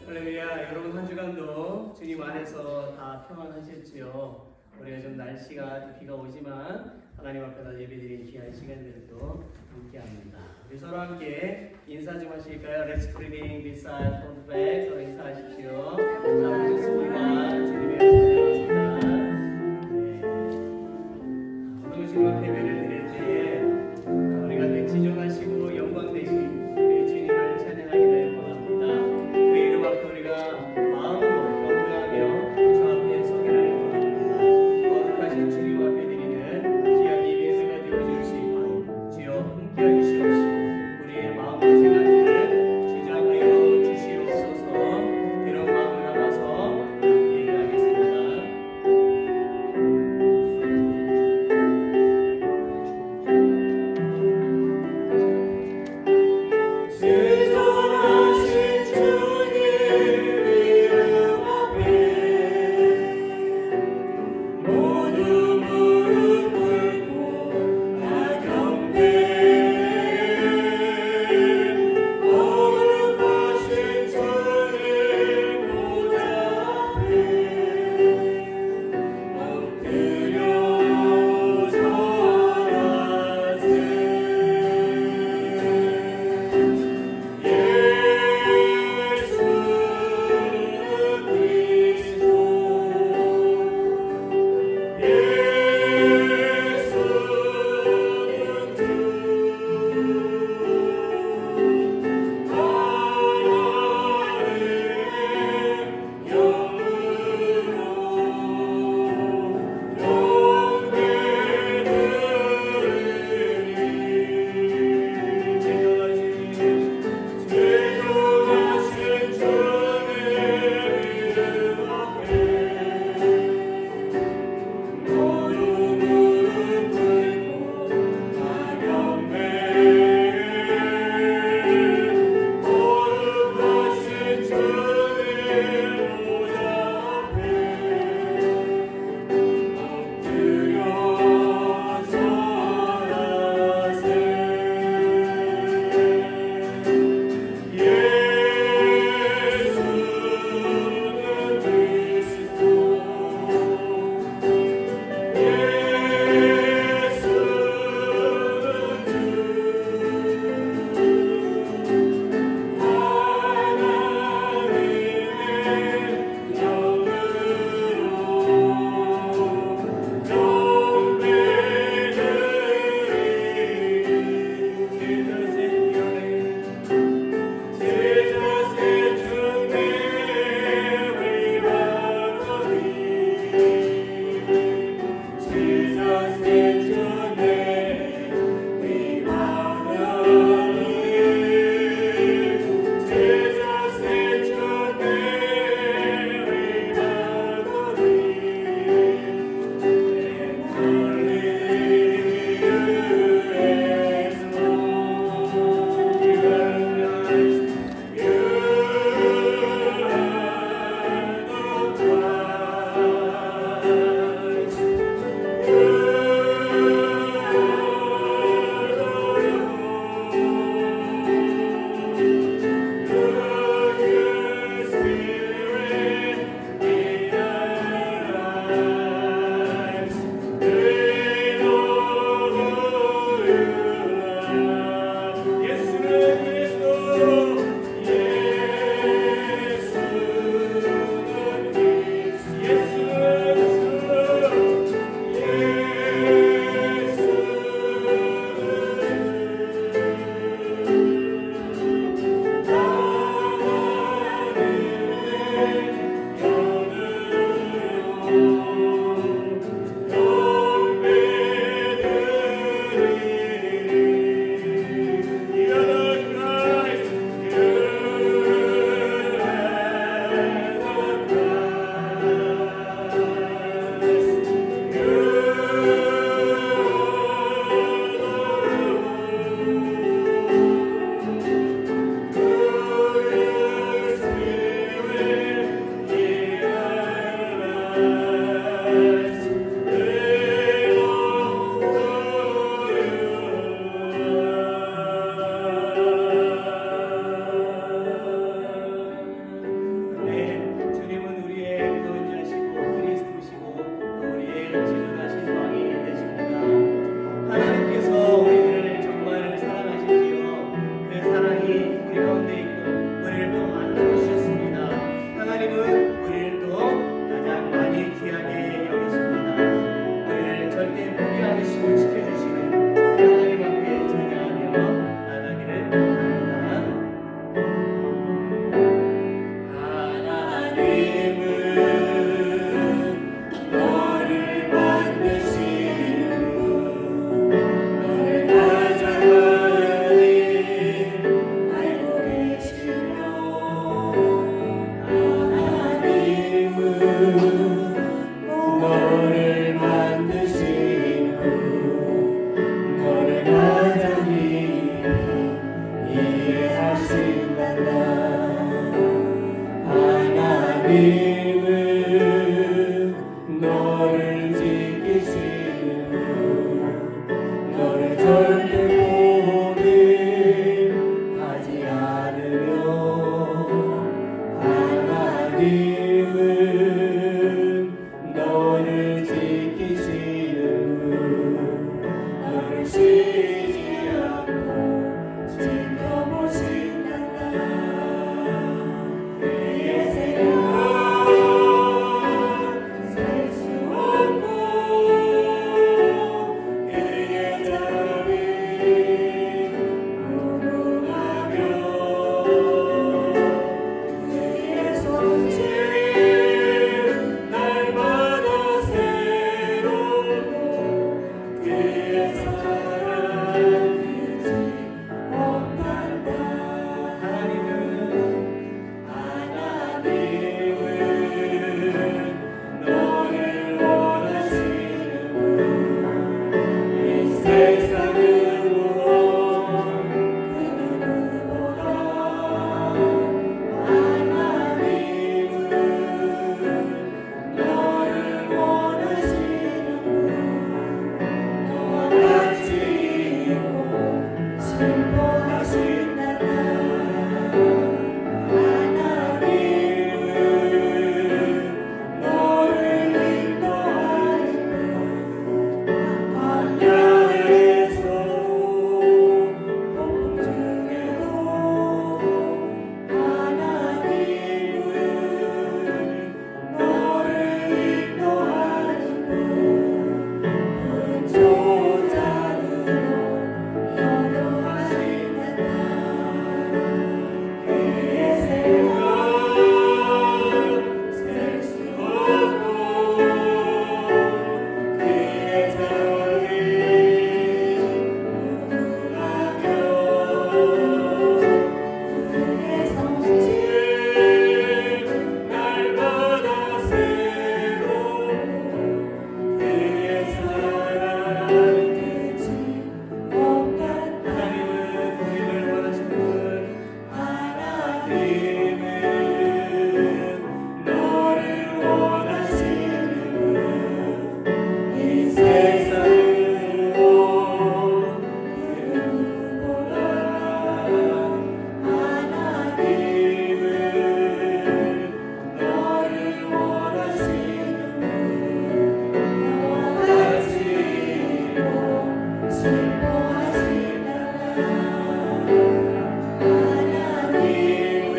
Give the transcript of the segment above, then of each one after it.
할렐루야. 여러분 한 주간도 주님 안에서 다 평안하셨지요? 우리가 좀 날씨가 비가 오지만 하나님 앞에다 예배드리는 귀한 시간들도 함께합니다. 우리 서로 함께 인사 좀 하실까요? Let's greeting this side from the back. 서로 인사하십시오. 잘하셨습니다. 주님의 은혜가 반갑습니다. 오늘 주님 앞에 예배를 드릴 때에 우리가 지존하시고 영광 되신 우리 주님을 찬양하기 위해 원합니다. 그 이름 앞에 우리가 마음으로 경배하며 주 앞에 서기를 원합니다. 거룩하신 주님 앞에 드리는 귀한 예배가 되어주시고 주여 함께해 주시옵시고 우리의 마음과 생각들을 주장하여 주시옵소서. 이런 마음을 담아서 하나님은 너를 지키시는 너를 절대 포기하지 않으며 하나님은 너를 지키시는 너를 쉬지 않고 지켜보신단다. 그의 생각 셀 수 없고 그의 자비 무궁하며 그의 손질 날마다 새롭고 그의 사랑 끝이 없단다. 하나님은 너를 원하시는 이 세상은 그 누구보다 하나님은 너를 원하시는 너와 같이 있고 슬퍼하신단다. 하나님은 너를 인도하는 광야에서도 폭풍 중에도 하나님은 너를 인도하는 푸른 초장으로 인도하신단다. 그의 생각 셀 수 없고 그의 자비 무궁하며 그의 성질 날마다 새롭고 그의 사랑 끝이 없단다. 하나님은 너를 원하시는 이 세상으로 그 누구보다 하나님은 너를 원하시는 너와 같이 있고 슬퍼하신단다. 하나님은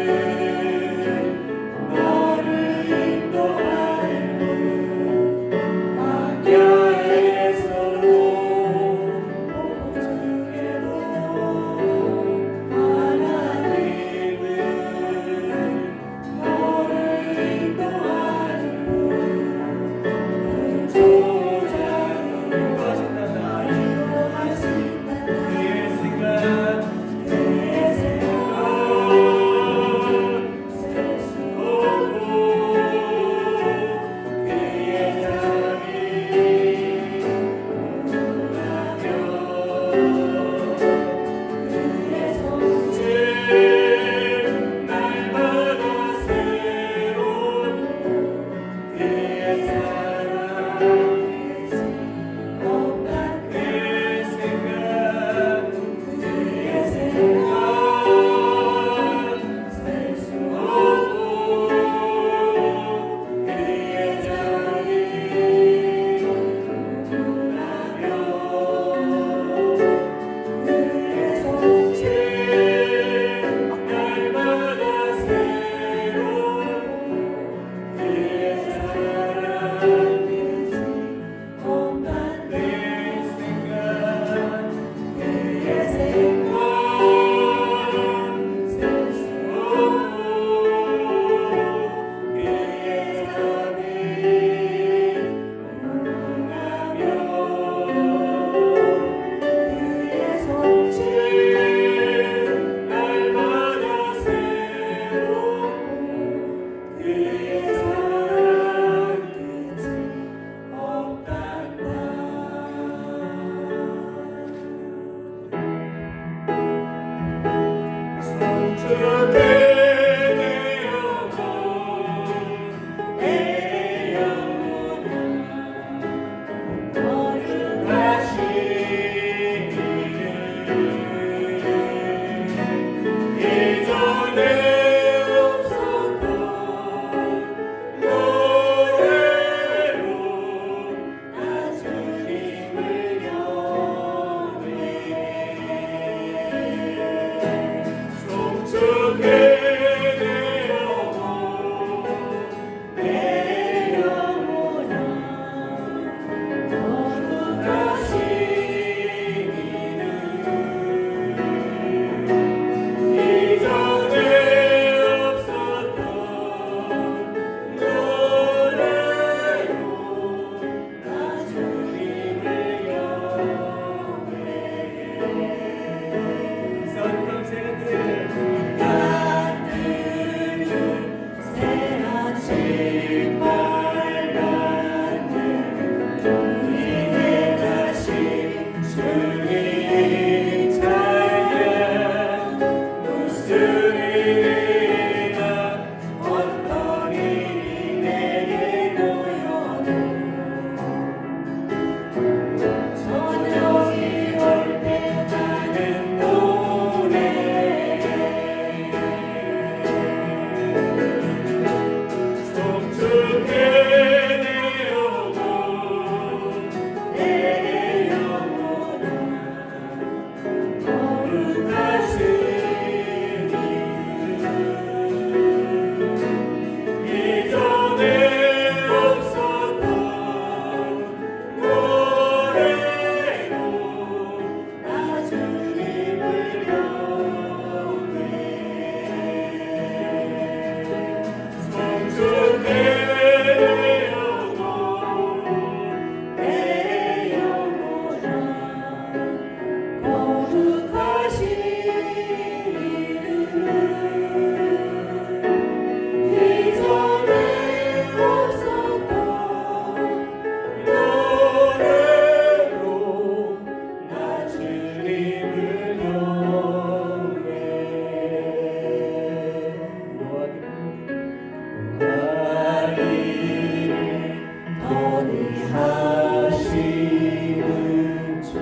하시는 주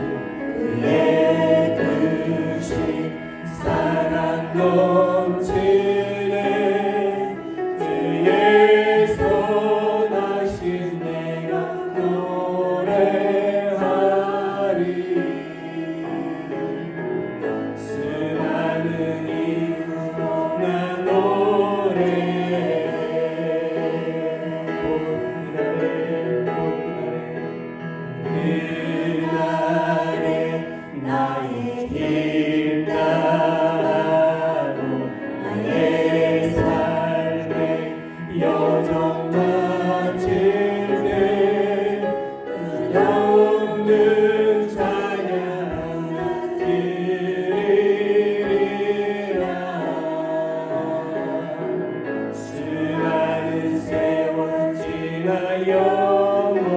그의 뜻이 사랑 넘치네 그의 선하신 내가 노래하리 수많은 이유로 나 노래해 그날에 나의 길 따라고 나의 삶의 여정 마칠 때 없는 찬양 드리리라 수많은 세월 지나 영원히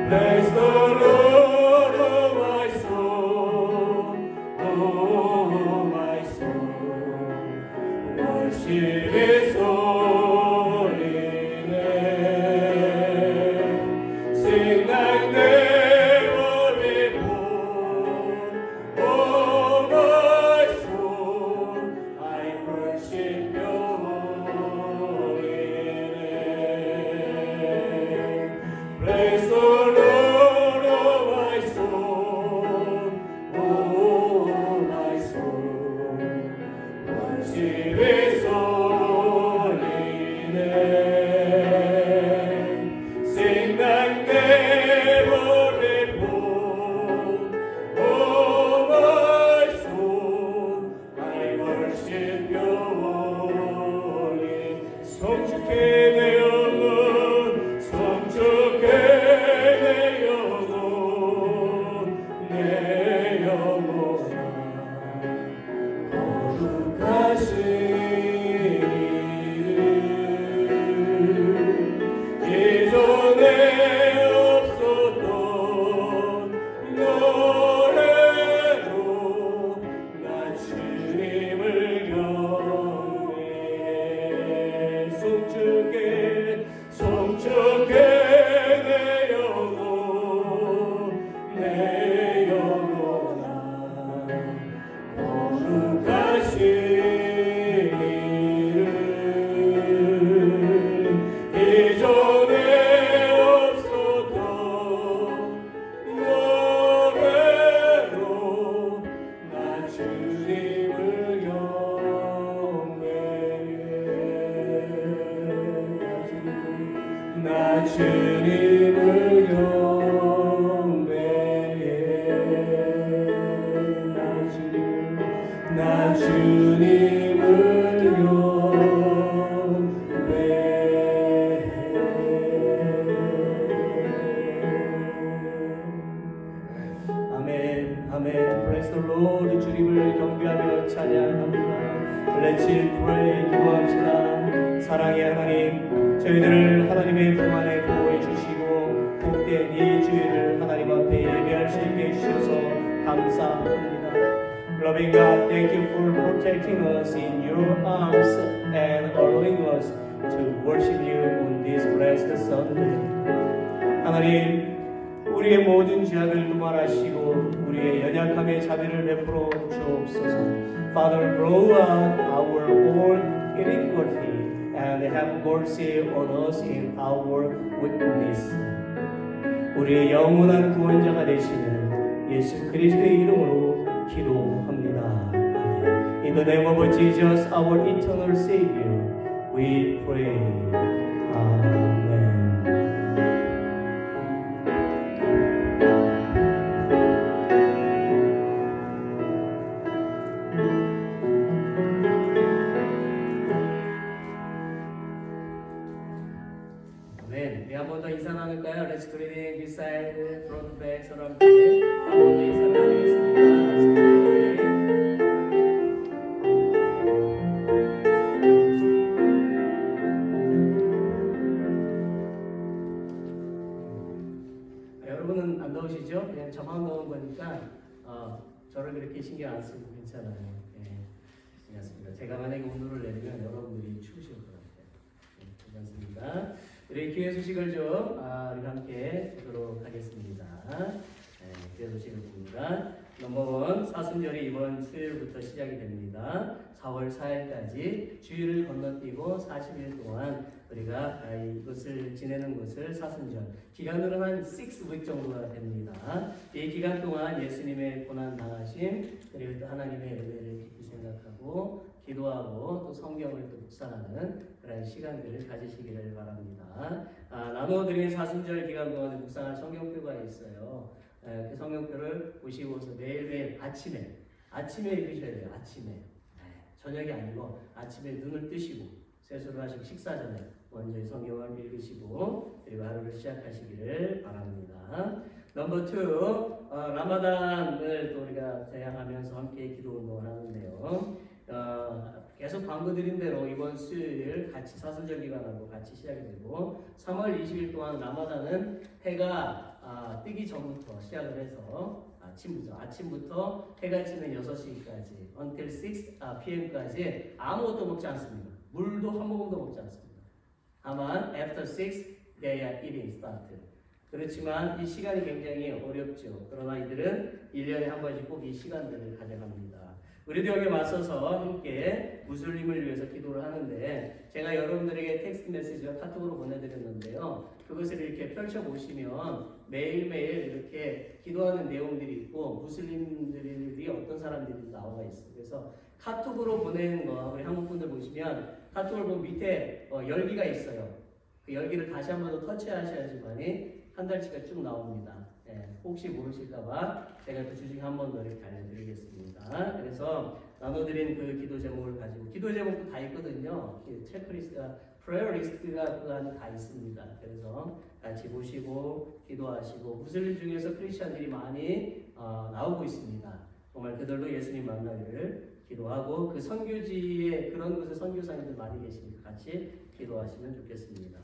Bless the Lord, oh my soul, oh my soul, worship His holy name. Sing like never before, oh my soul, I worship Your holy name. Praise the Lord, oh my soul, oh my soul, worship His holy name. Sing like never before, oh my soul, I worship Your holy. 성축해 내 영혼, 성축해 내 영혼, 내 영혼아 거룩하시리를 예전에 없었던 노래로 나 주님을 경외해 송축해 내 영혼 내 영혼아 거룩하시리를 예전에 없었던 노래로 나 주님을 경외해 나 주님을 경배해 나 주님을 경배해 아멘 아멘 Praise the Lord 주님을 경배하며 찬양합니다 Let's pray 기도합시다 사랑의 하나님 저희들을 하나님의 품 안에 보호해 주시고 복된 이 주일을 하나님 앞에 예배할 수 있게 해주셔서 감사합니다. Loving God, thank you for protecting us in your arms and allowing us to worship you on this blessed Sunday. 하나님, 우리의 모든 죄악을 두말하시고 우리의 연약함에 자비를 베풀어 주옵소서. Father, blow out our own iniquity. And have mercy on us in our weakness. 우리의 영원한 구원자가 되시는 예수 그리스도의 이름으로 기도합니다. 아멘. In the name of Jesus, our eternal Savior, we pray. 아멘. 한 번 더 인사 나눌까요? Let's greet beside front back 서로 함께 한 번 더 인사 나누겠습니다. 여러분은 안 더우시죠? 그냥 저만 더운 거니까 저를 그렇게 신경 안 쓰고 괜찮아요. 네. 괜찮습니다. 제가 만약에 온도를 내리면 여러분들이 추우실 것 같아요. 네, 괜찮습니다. 우리 기회 소식을 좀 우리 함께 보도록 하겠습니다. 네, 기회 소식을 봅니다. 넘버원 사순절이 이번 수요일부터 시작이 됩니다. 4월 4일까지 주일을 건너뛰고 40일 동안 우리가 이것을 지내는 것을 사순절, 기간으로는 한 6week 정도가 됩니다. 이 기간 동안 예수님의 고난 당하심, 그리고 또 하나님의 은혜를 깊이 생각하고 기도하고 또 성경을 또 묵상하는 그런 시간들을 가지시기를 바랍니다. 나누어드린 사순절 기간 동안에 묵상할 성경표가 있어요. 그 성경표를 보시고서 매일매일 아침에 읽으셔야 돼요. 아침에. 저녁이 아니고 아침에 눈을 뜨시고 세수를 하시고 식사 전에 먼저 성경을 읽으시고 그리고 하루를 시작하시기를 바랍니다. 넘버 2, 라마단을 또 우리가 대항하면서 함께 기도 운동을 하는데요. 계속 광고 드린 대로 이번 수요일 같이 사순절 기간하고 같이 시작이 되고 3월 20일 동안 라마단은 해가 뜨기 전부터 시작을 해서 아침부터 해가 지는 6시까지 until 6 p.m.까지 아무것도 먹지 않습니다. 물도 한 모금도 먹지 않습니다. 다만 after 6 they are eating started. 그렇지만 이 시간이 굉장히 어렵죠. 그러나 이들은 1년에 한 번씩 꼭 이 시간들을 가져갑니다. 우리도 여기 맞서서 함께 무슬림을 위해서 기도를 하는데 제가 여러분들에게 텍스트 메시지와 카톡으로 보내드렸는데요. 그것을 이렇게 펼쳐보시면 매일매일 이렇게 기도하는 내용들이 있고 무슬림들이 어떤 사람들이 나와 있어요. 그래서 카톡으로 보내는 거 우리 한국 분들 보시면 카톡을 보면 밑에 열기가 있어요. 그 열기를 다시 한 번 더 터치하셔야지만이 한 달치가 쭉 나옵니다. 혹시 모르실까봐 제가 그 주식 한 번 더 이렇게 알려드리겠습니다. 그래서 나눠드린 그 기도 제목을 가지고 기도 제목도 다 있거든요. 체크리스트가 프레어 리스트가 그 안에 다 있습니다. 그래서 같이 보시고 기도하시고 무슬림 중에서 크리스천들이 많이 나오고 있습니다. 정말 그들도 예수님 만나기를 기도하고 그 선교지에 그런 곳에 선교사님들 많이 계시니까 같이 기도하시면 좋겠습니다.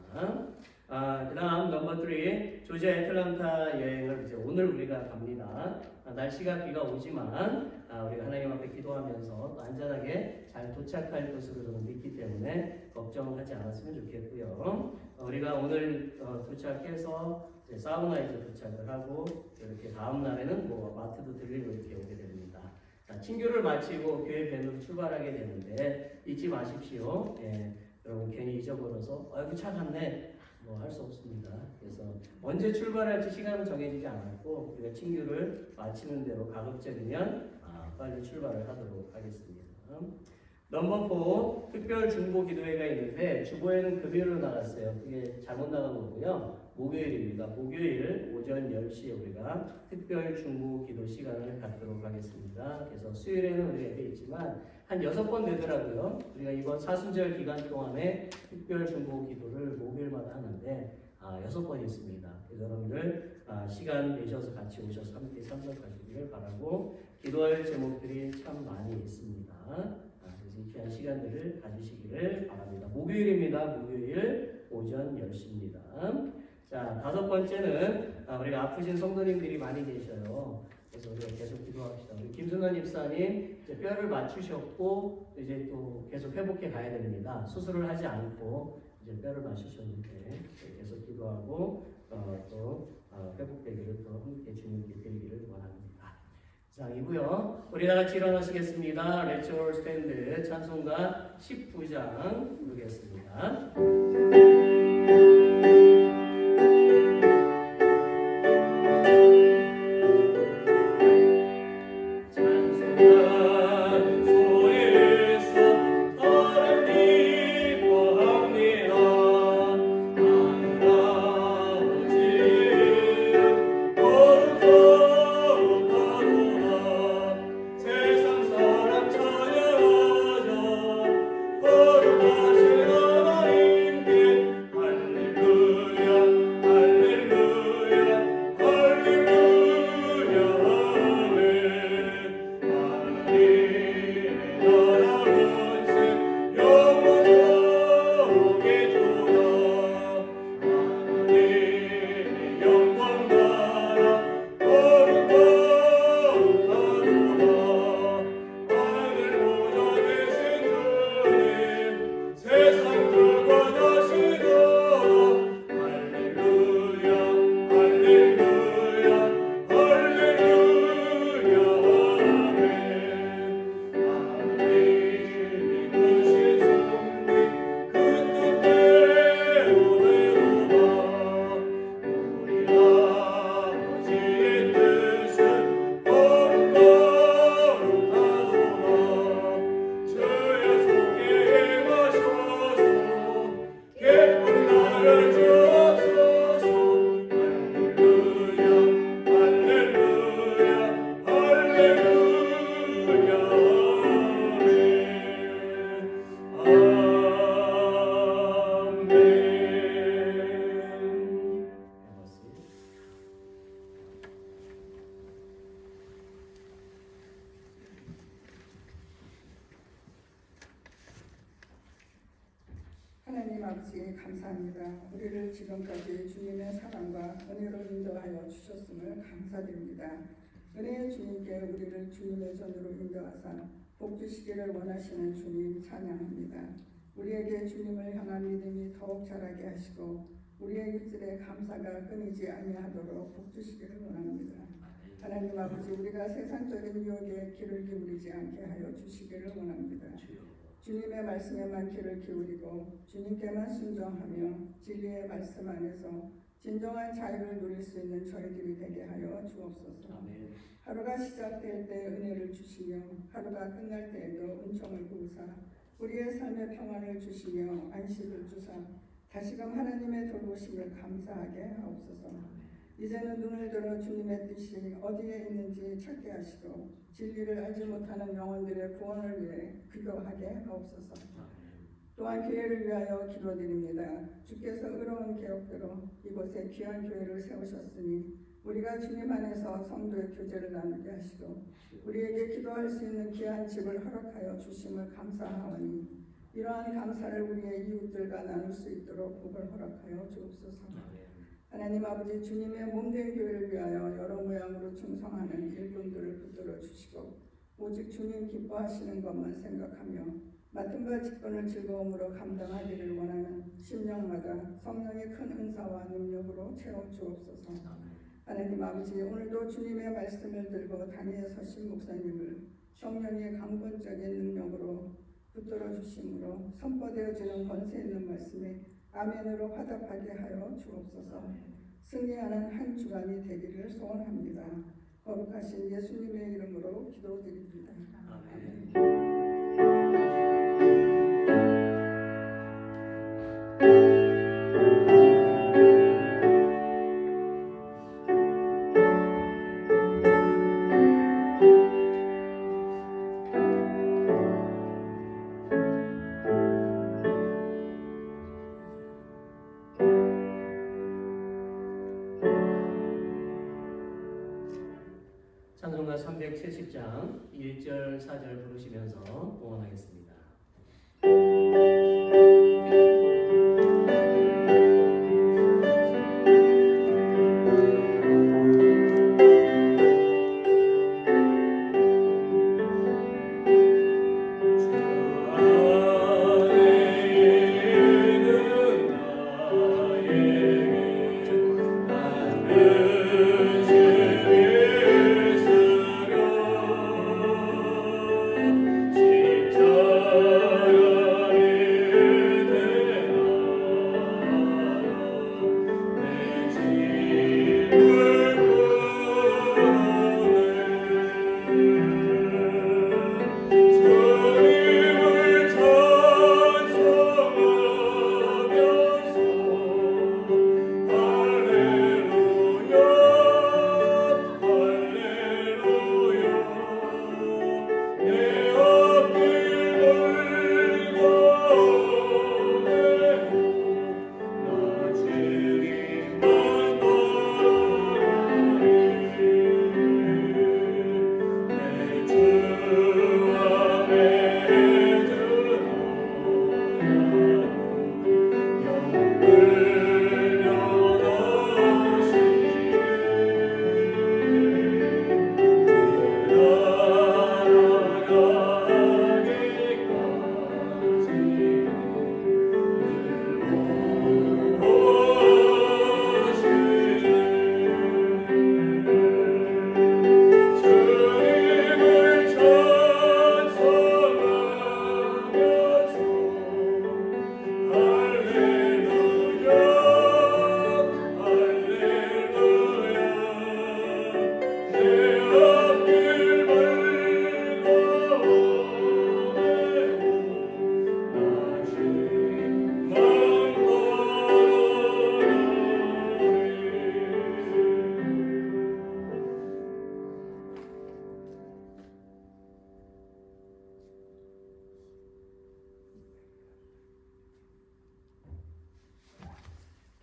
그 다음 넘버 3 조지아 애틀란타 여행을 이제 오늘 우리가 갑니다. 날씨가 비가 오지만 우리가 하나님 앞에 기도하면서 또 안전하게 잘 도착할 것으로 저는 믿기 때문에 걱정하지 않았으면 좋겠고요. 우리가 오늘 도착해서 사우나에서 도착을 하고 이렇게 다음 날에는 뭐 마트도 들리고 이렇게 오게 됩니다. 친교를 마치고 교회 밴으로 출발하게 되는데 잊지 마십시오. 여러분 괜히 잊어버려서 아이고 차 갔네 뭐 할 수 없습니다. 그래서 언제 출발할지 시간은 정해지지 않았고 우리가 친교를 마치는 대로 가급적이면 빨리 출발을 하도록 하겠습니다. 넘버 4 특별 중보 기도회가 있는데 주보에는 금요일로 나갔어요. 그게 잘못 나간 거고요. 목요일입니다. 목요일 오전 10시에 우리가 특별 중보 기도 시간을 갖도록 하겠습니다. 그래서 수요일에는 우리가 이렇게 있지만 한 6번 되더라고요. 우리가 이번 사순절 기간 동안에 특별 중보 기도를 목요일마다 하는데 6번 있습니다. 그래서 여러분들 시간 내셔서 같이 오셔서 함께 참석하시기를 바라고 기도할 제목들이 참 많이 있습니다. 그래서 이 귀한 시간들을 가지시기를 바랍니다. 목요일입니다. 목요일 오전 10시입니다. 자, 5번째는 우리가 아프신 성도님들이 많이 계셔요. 그래서 우리가 계속 기도합시다. 우리 김순환 집사님 이제 뼈를 맞추셨고 이제 또 계속 회복해 가야 됩니다. 수술을 하지 않고 이제 뼈를 맞추셨는데 계속 기도하고 또 회복되기를 또 함께 주님께 드리기를 원합니다. 자, 이고요. 우리 다 같이 일어나시겠습니다. Let's all stand. 찬송가 19장 부르겠습니다. 거룩하신 하나님 하나님 아버지 감사합니다. 우리를 지금까지 주님의 사랑과 은혜로 인도하여 주셨음을 감사드립니다. 은혜의 주님께 우리를 주님의 전으로 인도하사 복 주시기를 원하시는 주님 찬양합니다. 우리에게 주님을 향한 믿음이 더욱 자라게 하시고 우리의 입술에 감사가 끊이지 아니하도록 복 주시기를 원합니다. 하나님 아버지, 우리가 세상적인 유혹에 귀를 기울이지 않게 하여 주시기를 원합니다. 주님의 말씀에만 귀를 기울이고 주님께만 순종하며 진리의 말씀 안에서 진정한 자유를 누릴 수 있는 저희들이 되게 하여 주옵소서. 아멘. 하루가 시작될 때 은혜를 주시며 하루가 끝날 때에도 은총을 부으사 우리의 삶의 평안을 주시며 안식을 주사 다시금 하나님의 돌보심을 감사하게 하옵소서. 이제는 눈을 들어 주님의 뜻이 어디에 있는지 찾게 하시고 진리를 알지 못하는 영혼들의 구원을 위해 기도하게 하옵소서. 또한 교회를 위하여 기도드립니다. 주께서 의로운 계획대로 이곳에 귀한 교회를 세우셨으니 우리가 주님 안에서 성도의 교제를 나누게 하시고 우리에게 기도할 수 있는 귀한 집을 허락하여 주심을 감사하오니 이러한 감사를 우리의 이웃들과 나눌 수 있도록 복을 허락하여 주옵소서. 하나님 아버지, 주님의 몸된 교회를 위하여 여러 모양으로 충성하는 일꾼들을 붙들어 주시고 오직 주님 기뻐하시는 것만 생각하며 맡은 바 직분을 즐거움으로 감당하기를 원하는 심령마다 성령의 큰 은사와 능력으로 채워 주옵소서. 하나님 아버지, 오늘도 주님의 말씀을 들고 단위에 서신 목사님을 성령의 강권적인 능력으로 붙들어 주심으로 선포되어지는 권세 있는 말씀에 아멘으로 화답하게 하여 주옵소서. 승리하는 한 주간이 되기를 소원합니다. 거룩하신 예수님의 이름으로 기도드립니다. 아멘. 찬송가 370장 1절 4절 부르시면서 응원하겠습니다.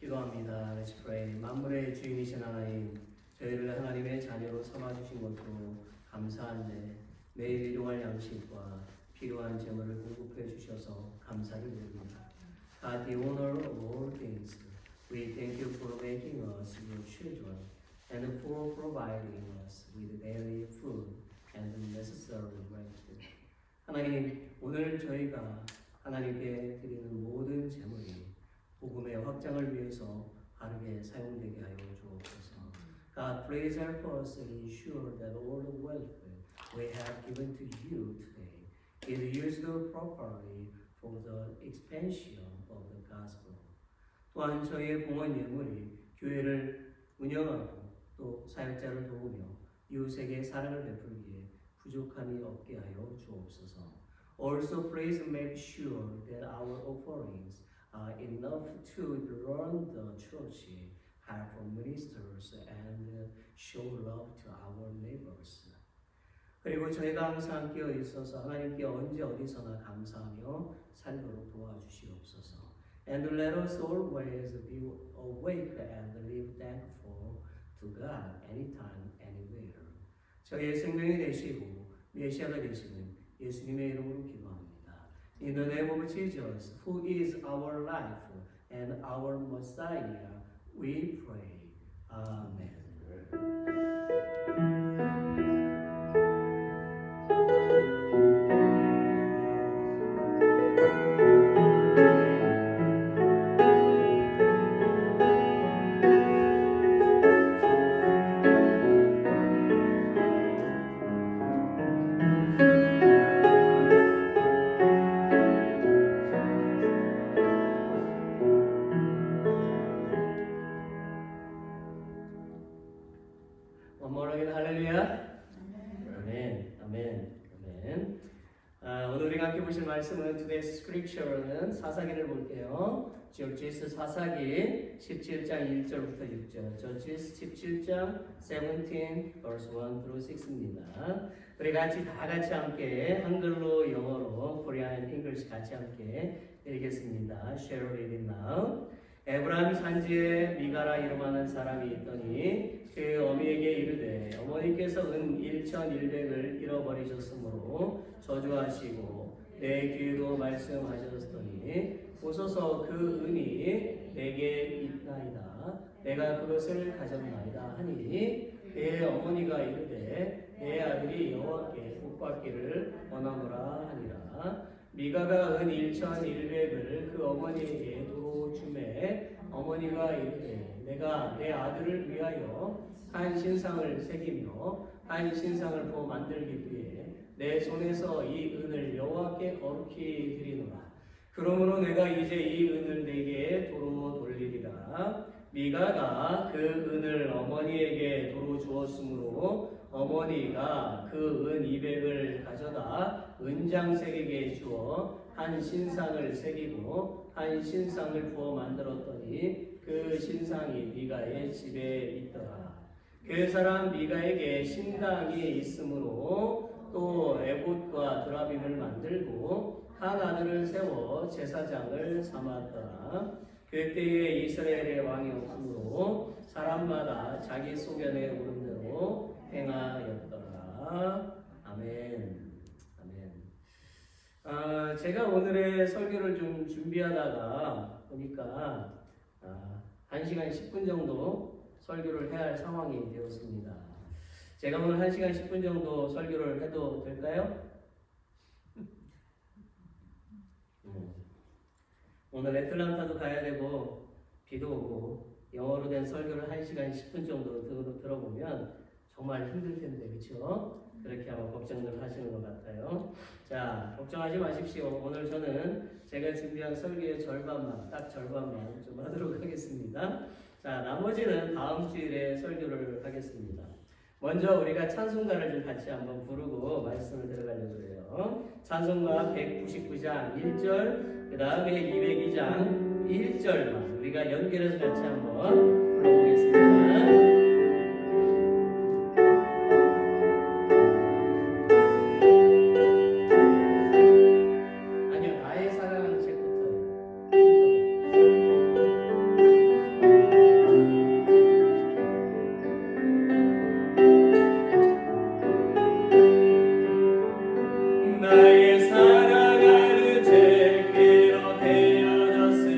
기도합니다. Let's pray. 만물의 주인이신 하나님, 저희를 하나님의 자녀로 삼아주신 것도 감사한데 매일 일용할 양식과 필요한 재물을 공급해 주셔서 감사를 드립니다. God, the owner of all things, we thank you for making us your children and for providing us with daily food and necessary rest. 하나님, 오늘 저희가 하나님께 드리는 모든 재물이 복음의 확장을 위해서 바르게 사용되게 하여 주옵소서. God, please help us ensure that all the wealth we have given to you today is used properly for the expansion of the gospel. 또한 저희의 봉헌 예물이 교회를 운영하고 또 사역자를 도우며 이웃에게 사랑을 베풀기에 부족함이 없게 하여 주옵소서. Also, please make sure that our offerings are enough to run the church, help ministers, and show love to our neighbors. 그리고 저희가 항상 끼어 있어서 하나님께 언제 어디서나 감사하며 살도록 도와주시옵소서. And let us always be awake and live thankful to God anytime, anywhere. 저희의 생명이 되시고 메시아가 되시는 예수님의 이름으로 기도합니다. In the name of Jesus, who is our life and our Messiah, we pray. Amen. One more again, 할렐루야. 아멘, 아멘, 아멘. 오늘 우리가 함께 보실 말씀은 Today's Scripture는 사사기를 볼게요. Judges 사사기 17장 1절부터 6절. Judges 17장 17 verse 1 through 6입니다. 우리 다 같이 함께 한글로 영어로 Korean and English 같이 함께 읽겠습니다. Shall we read it now? 에브라임 산지에 미가라 이름하는 사람이 있더니 그 어미에게 이르되 어머니께서 은 1,100을 잃어버리셨으므로 저주하시고 내 귀에도 말씀하셨더니 보소서 그 은이 내게 있나이다. 내가 그것을 가졌나이다 하니 그의 어머니가 이르되 내 아들이 여호와께 복받기를 원하노라 하니라. 미가가 은 1,100을 그 어머니에게 도로 주매 어머니가 이르되 내가 내 아들을 위하여 한 신상을 새기며 한 신상을 부어 만들기 위해 내 손에서 이 은을 여호와께 거룩히 드리노라. 그러므로 내가 이제 이 은을 내게 도로 돌리리라. 미가가 그 은을 어머니에게 도로 주었으므로 어머니가 그 은 200을 가져다 은장색에게 주어 한 신상을 새기고 한 신상을 부어 만들었더니 그 신상이 미가의 집에 있더라. 그 사람 미가에게 신당이 있으므로 또 에봇과 드라빔을 만들고 한 아들을 세워 제사장을 삼았더라. 그때에 이스라엘의 왕이 없으므로 사람마다 자기 소견에 오른 대로 행하였더라. 아멘. 아멘. 제가 오늘의 설교를 좀 준비하다가 보니까 1시간 10분 정도 설교를 해야 할 상황이 되었습니다. 제가 오늘 1시간 10분 정도 설교를 해도 될까요? 오늘 애틀란타도 가야 되고 비도 오고 영어로 된 설교를 1시간 10분 정도 들어보면 정말 힘들 텐데 그렇죠? 그렇게 아마 걱정들 하시는 것 같아요. 자, 걱정하지 마십시오. 오늘 저는 제가 준비한 설교의 절반만, 딱 절반만 좀 하도록 하겠습니다. 자, 나머지는 다음 주일에 설교를 하겠습니다. 먼저 우리가 찬송가를 좀 같이 한번 부르고 말씀을 들어가려고 해요. 찬송가 199장 1절, 그 다음에 202장 1절만 우리가 연결해서 같이 한번 불러보겠습니다. 나의 사랑하는 제게로 되어졌으니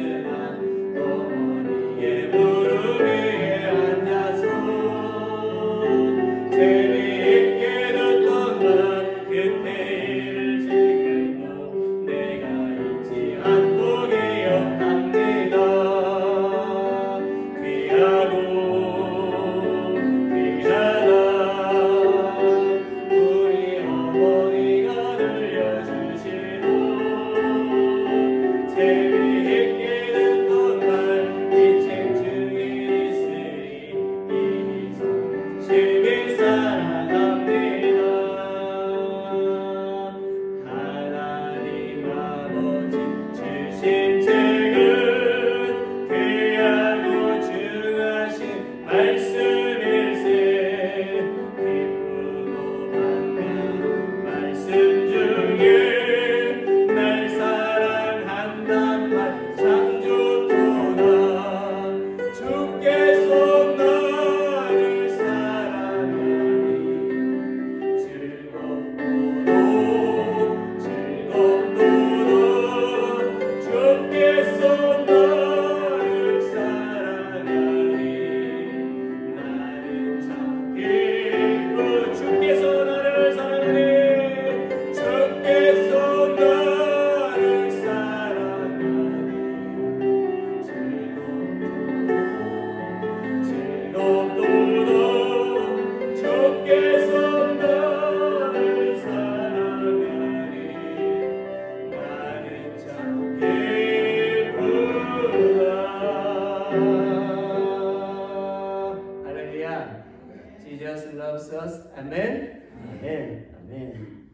아멘. 아멘.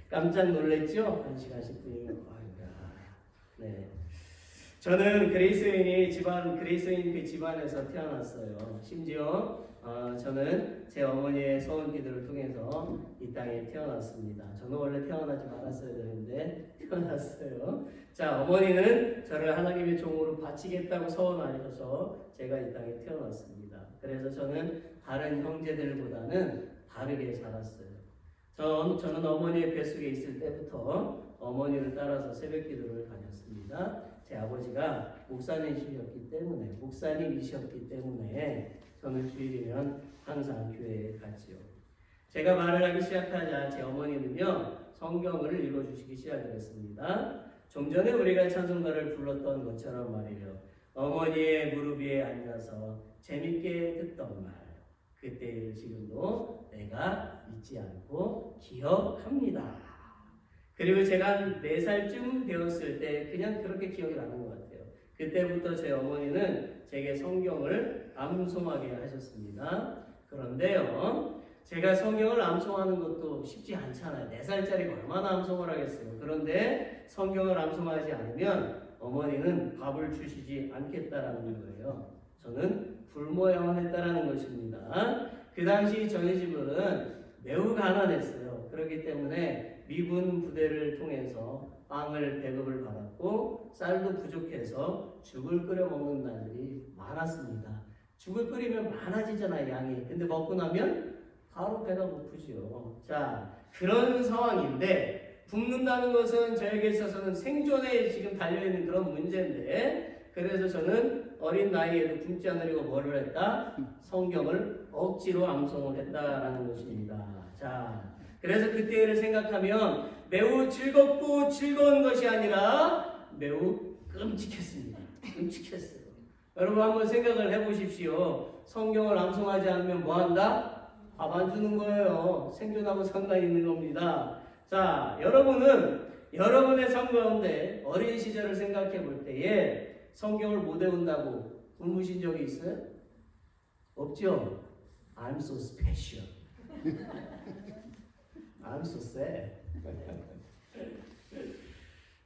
깜짝 놀랬죠? 1시간 10분이면. 아이고야. 네. 저는 그레이스윈 그 집안에서 태어났어요. 심지어 저는 제 어머니의 소원 기도를 통해서 이 땅에 태어났습니다. 저는 원래 태어나지 말았어야 되는데 태어났어요. 자, 어머니는 저를 하나님의 종으로 바치겠다고 서원하셔서 제가 이 땅에 태어났습니다. 그래서 저는 다른 형제들보다는 다르게 자랐어요. 저는 어머니의 뱃속에 있을 때부터 어머니를 따라서 새벽 기도를 다녔습니다. 제 아버지가 목사님이셨기 때문에 저는 주일이면 항상 교회에 갔지요. 제가 말을 하기 시작하자 제 어머니는요 성경을 읽어주시기 시작을 했습니다. 좀 전에 우리가 찬송가를 불렀던 것처럼 말이에요. 어머니의 무릎 위에 앉아서 재밌게 듣던 말 그때를 지금도 내가 잊지 않고 기억합니다. 그리고 제가 한 4살쯤 되었을 때 그냥 그렇게 기억이 나는 것 같아요. 그때부터 제 어머니는 제게 성경을 암송하게 하셨습니다. 그런데요, 제가 성경을 암송하는 것도 쉽지 않잖아요. 4살짜리가 얼마나 암송을 하겠어요. 그런데 성경을 암송하지 않으면 어머니는 밥을 주시지 않겠다라는 거예요. 저는 굶어야만 했다라는 것입니다. 그 당시 저희 집은 매우 가난했어요. 그렇기 때문에 미군 부대를 통해서 빵을 배급을 받았고 쌀도 부족해서 죽을 끓여 먹는 날들이 많았습니다. 죽을 끓이면 많아지잖아요, 양이. 근데 먹고 나면 바로 배가 고프죠. 자, 그런 상황인데 굶는다는 것은 저에게 있어서는 생존에 지금 달려있는 그런 문제인데 그래서 저는 어린 나이에도 굶지 않으려고 뭐를 했다? 성경을 억지로 암송을 했다라는 것입니다. 자, 그래서 그때를 생각하면 매우 즐겁고 즐거운 것이 아니라 매우 끔찍했습니다. 끔찍했어요. 여러분 한번 생각을 해보십시오. 성경을 암송하지 않으면 뭐한다? 밥 안 주는 거예요. 생존하고 상관이 있는 겁니다. 자, 여러분은 여러분의 삶 가운데 어린 시절을 생각해 볼 때에 성경을 못 외운다고 굶으신 적이 있어요? 없죠? I'm so special. I'm so sad.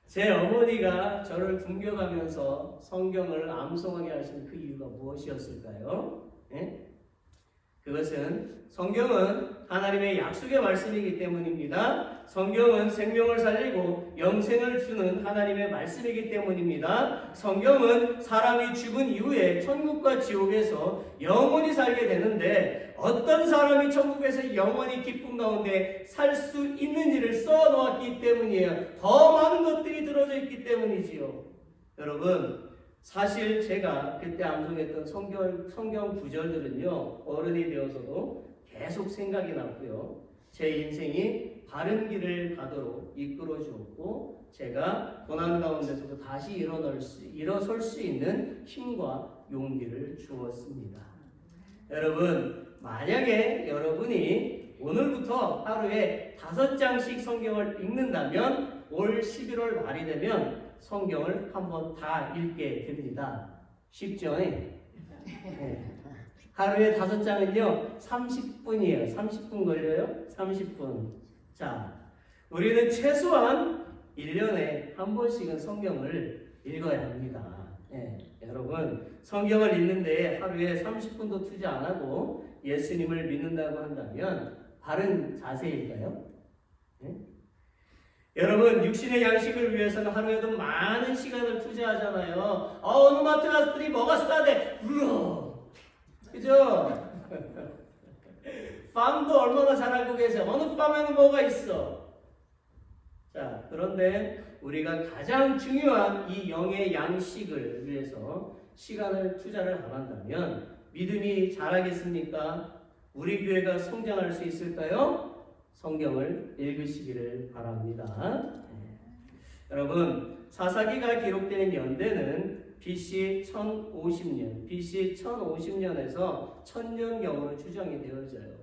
제 어머니가 저를 굶겨가면서 성경을 암송하게 하신 그 이유가 무엇이었을까요? 예? 그것은 성경은 하나님의 약속의 말씀이기 때문입니다. 성경은 생명을 살리고 영생을 주는 하나님의 말씀이기 때문입니다. 성경은 사람이 죽은 이후에 천국과 지옥에서 영원히 살게 되는데 어떤 사람이 천국에서 영원히 기쁨 가운데 살 수 있는지를 써놓았기 때문이에요. 더 많은 것들이 들어져 있기 때문이지요. 여러분, 사실 제가 그때 암송했던 성경 구절들은요, 어른이 되어서도 계속 생각이 났고요. 제 인생이 바른 길을 가도록 이끌어 주었고, 제가 고난 가운데서도 다시 일어설 수 있는 힘과 용기를 주었습니다. 여러분, 만약에 여러분이 오늘부터 하루에 5장씩 성경을 읽는다면 올 11월 말이 되면 성경을 한번 다 읽게 됩니다. 쉽죠? 네. 하루에 5장은요 30분이에요. 30분 걸려요? 30분. 자, 우리는 최소한 1년에 한 번씩은 성경을 읽어야 합니다. 네. 여러분, 성경을 읽는데 하루에 30분도 투자 안 하고 예수님을 믿는다고 한다면 바른 자세일까요? 네? 여러분, 육신의 양식을 위해서는 하루에도 많은 시간을 투자하잖아요. 어느 마트 갔더니 뭐가 싸대? 우와! 그죠? 팜도 얼마나 잘 알고 계세요? 어느 팜에는 뭐가 있어? 자, 그런데 우리가 가장 중요한 이 영의 양식을 위해서 시간을 투자를 안 한다면 믿음이 자라겠습니까? 우리 교회가 성장할 수 있을까요? 성경을 읽으시기를 바랍니다. 여러분, 사사기가 기록되는 연대는 BC 1050년, BC 1050년에서 1000년경으로 추정이 되어져요.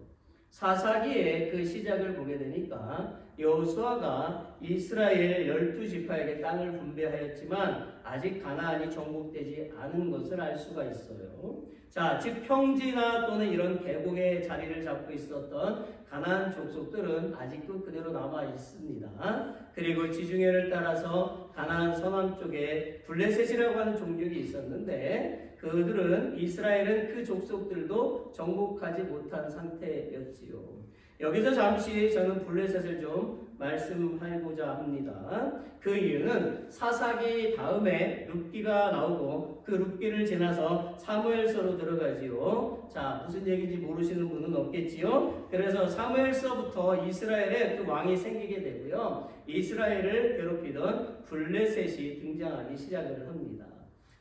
사사기의 그 시작을 보게 되니까 여호수아가 이스라엘 12지파에게 땅을 분배하였지만 아직 가나안이 정복되지 않은 것을 알 수가 있어요. 자, 즉 평지나 또는 이런 계곡에 자리를 잡고 있었던 가나안 족속들은 아직도 그대로 남아 있습니다. 그리고 지중해를 따라서 가나안 서남 쪽에 블레셋이라고 하는 종족이 있었는데 그들은 이스라엘은 그 족속들도 정복하지 못한 상태였지요. 여기서 잠시 저는 블레셋을 좀 말씀하고자 합니다. 그 이유는 사사기 다음에 룻기가 나오고 그 룻기를 지나서 사무엘서로 들어가지요. 자, 무슨 얘기인지 모르시는 분은 없겠지요. 그래서 사무엘서부터 이스라엘에 그 왕이 생기게 되고요. 이스라엘을 괴롭히던 블레셋이 등장하기 시작을 합니다.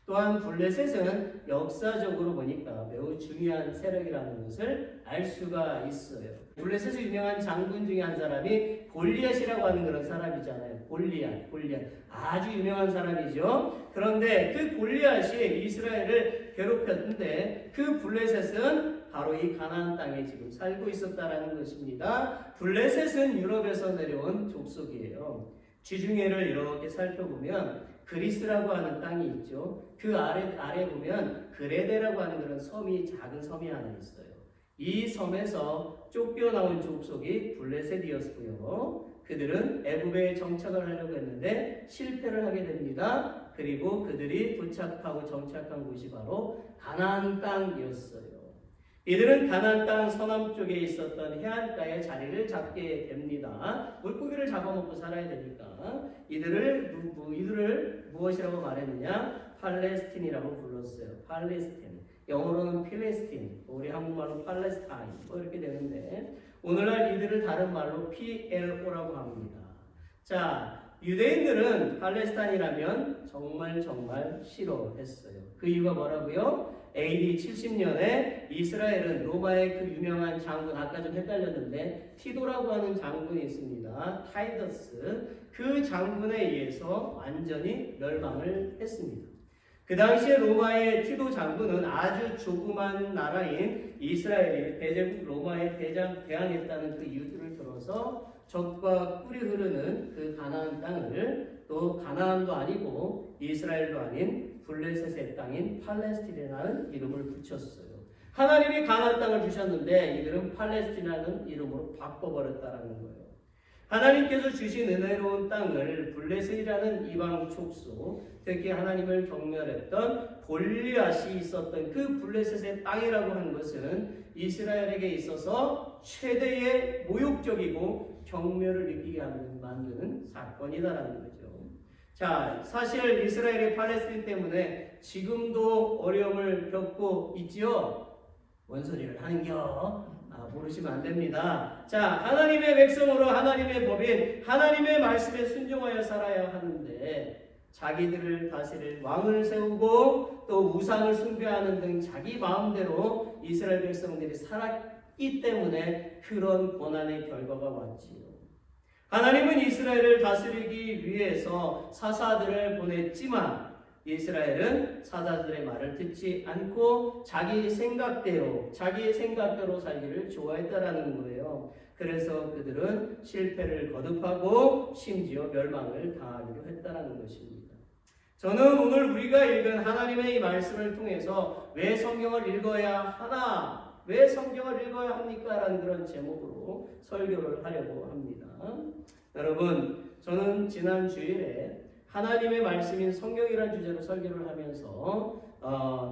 또한 블레셋은 역사적으로 보니까 매우 중요한 세력이라는 것을 알 수가 있어요. 블레셋의 유명한 장군 중에 한 사람이 골리앗이라고 하는 그런 사람이잖아요. 골리앗. 아주 유명한 사람이죠. 그런데 그 골리앗이 이스라엘을 괴롭혔는데 그 블레셋은 바로 이 가나안 땅에 지금 살고 있었다라는 것입니다. 블레셋은 유럽에서 내려온 족속이에요. 지중해를 이렇게 살펴보면 그리스라고 하는 땅이 있죠. 그 아래 보면 그레데라고 하는 그런 섬이 작은 섬이 하나 있어요. 이 섬에서 쫓겨나온 족속이 블레셋이었고요. 그들은 애굽에 정착을 하려고 했는데 실패를 하게 됩니다. 그리고 그들이 도착하고 정착한 곳이 바로 가나안 땅이었어요. 이들은 가나안 땅 서남쪽에 있었던 해안가에 자리를 잡게 됩니다. 물고기를 잡아먹고 살아야 되니까 이들을 무엇이라고 말했느냐? 팔레스틴이라고 불렀어요. 팔레스틴. 영어로는 필레스틴, 우리 한국말로 팔레스타인 이렇게 되는데 오늘날 이들을 다른 말로 PLO라고 합니다. 자, 유대인들은 팔레스타인이라면 정말 싫어했어요. 그 이유가 뭐라고요? AD 70년에 이스라엘은 로마의 그 유명한 장군, 아까 좀 헷갈렸는데 티도라고 하는 장군이 있습니다. 타이더스. 그 장군에 의해서 완전히 멸망을 했습니다. 그 당시에 로마의 티도 장군은 아주 조그만 나라인 이스라엘이 대제국 로마에 대항했다는 그 이유들을 들어서 적과 꿀이 흐르는 그 가나안 땅을 또 가나안도 아니고 이스라엘도 아닌 블레셋의 땅인 팔레스틴이라는 이름을 붙였어요. 하나님이 가나안 땅을 주셨는데 이들은 팔레스틴이라는 이름으로 바꿔버렸다는 거예요. 하나님께서 주신 은혜로운 땅을 블레셋이라는 이방 족속, 특히 하나님을 경멸했던 골리앗이 있었던 그 블레셋의 땅이라고 하는 것은 이스라엘에게 있어서 최대의 모욕적이고 경멸을 느끼게 만드는 사건이다라는 거죠. 자, 사실 이스라엘이 팔레스틴 때문에 지금도 어려움을 겪고 있지요. 뭔 소리를 하는겨? 모르시면 안 됩니다. 자, 하나님의 백성으로 하나님의 법인 하나님의 말씀에 순종하여 살아야 하는데 자기들을 다스릴 왕을 세우고 또 우상을 숭배하는 등 자기 마음대로 이스라엘 백성들이 살았기 때문에 그런 고난의 결과가 왔지요. 하나님은 이스라엘을 다스리기 위해서 사사들을 보냈지만 이스라엘은 사사들의 말을 듣지 않고 자기의 생각대로 살기를 좋아했다라는 거예요. 그래서 그들은 실패를 거듭하고 심지어 멸망을 당하기도 했다라는 것입니다. 저는 오늘 우리가 읽은 하나님의 이 말씀을 통해서 왜 성경을 읽어야 하나? 왜 성경을 읽어야 합니까? 라는 그런 제목으로 설교를 하려고 합니다. 여러분, 저는 지난 주일에 하나님의 말씀인 성경이라는 주제로 설교를 하면서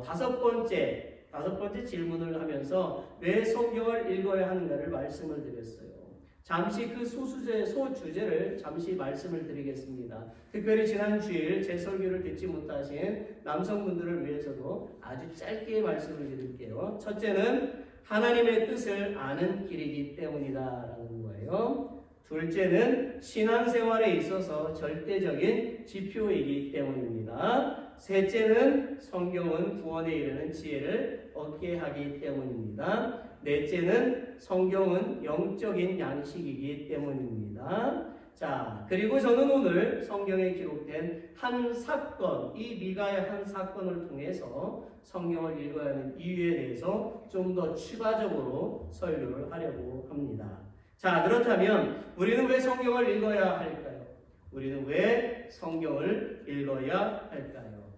다섯 번째 질문을 하면서 왜 성경을 읽어야 하는가를 말씀을 드렸어요. 잠시 그 소주제를 잠시 말씀을 드리겠습니다. 특별히 지난 주일 제 설교를 듣지 못하신 남성분들을 위해서도 아주 짧게 말씀을 드릴게요. 첫째는 하나님의 뜻을 아는 길이기 때문이다라는 거예요. 둘째는 신앙생활에 있어서 절대적인 지표이기 때문입니다. 셋째는 성경은 구원에 이르는 지혜를 얻게 하기 때문입니다. 넷째는 성경은 영적인 양식이기 때문입니다. 자, 그리고 저는 오늘 성경에 기록된 한 사건, 이 미가의 한 사건을 통해서 성경을 읽어야 하는 이유에 대해서 좀 더 추가적으로 설교를 하려고 합니다. 자, 그렇다면 우리는 왜 성경을 읽어야 할까요? 우리는 왜 성경을 읽어야 할까요?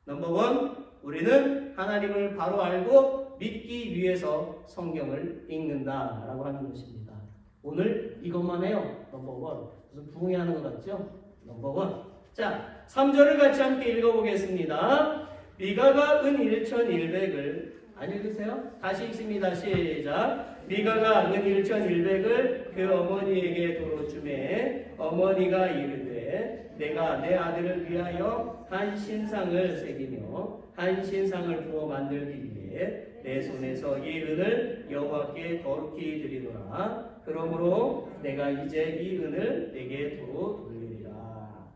넘버 원, 우리는 하나님을 바로 알고 믿기 위해서 성경을 읽는다라고 하는 것입니다. 오늘 이것만 해요. 넘버 원. 무슨 부흥회 하는 것 같죠? 넘버 원. 자, 3절을 같이 함께 읽어보겠습니다. 미가가 은 1,100을 안 읽으세요? 다시 읽습니다. 시작. 미가가 은 1,100을 그 어머니에게 도로 주매 어머니가 이르되 내가 내 아들을 위하여 한 신상을 새기며 한 신상을 부어 만들기 위해 내 손에서 이 은을 여호와께 거룩히 드리노라. 그러므로 내가 이제 이 은을 내게 도로 돌리리라.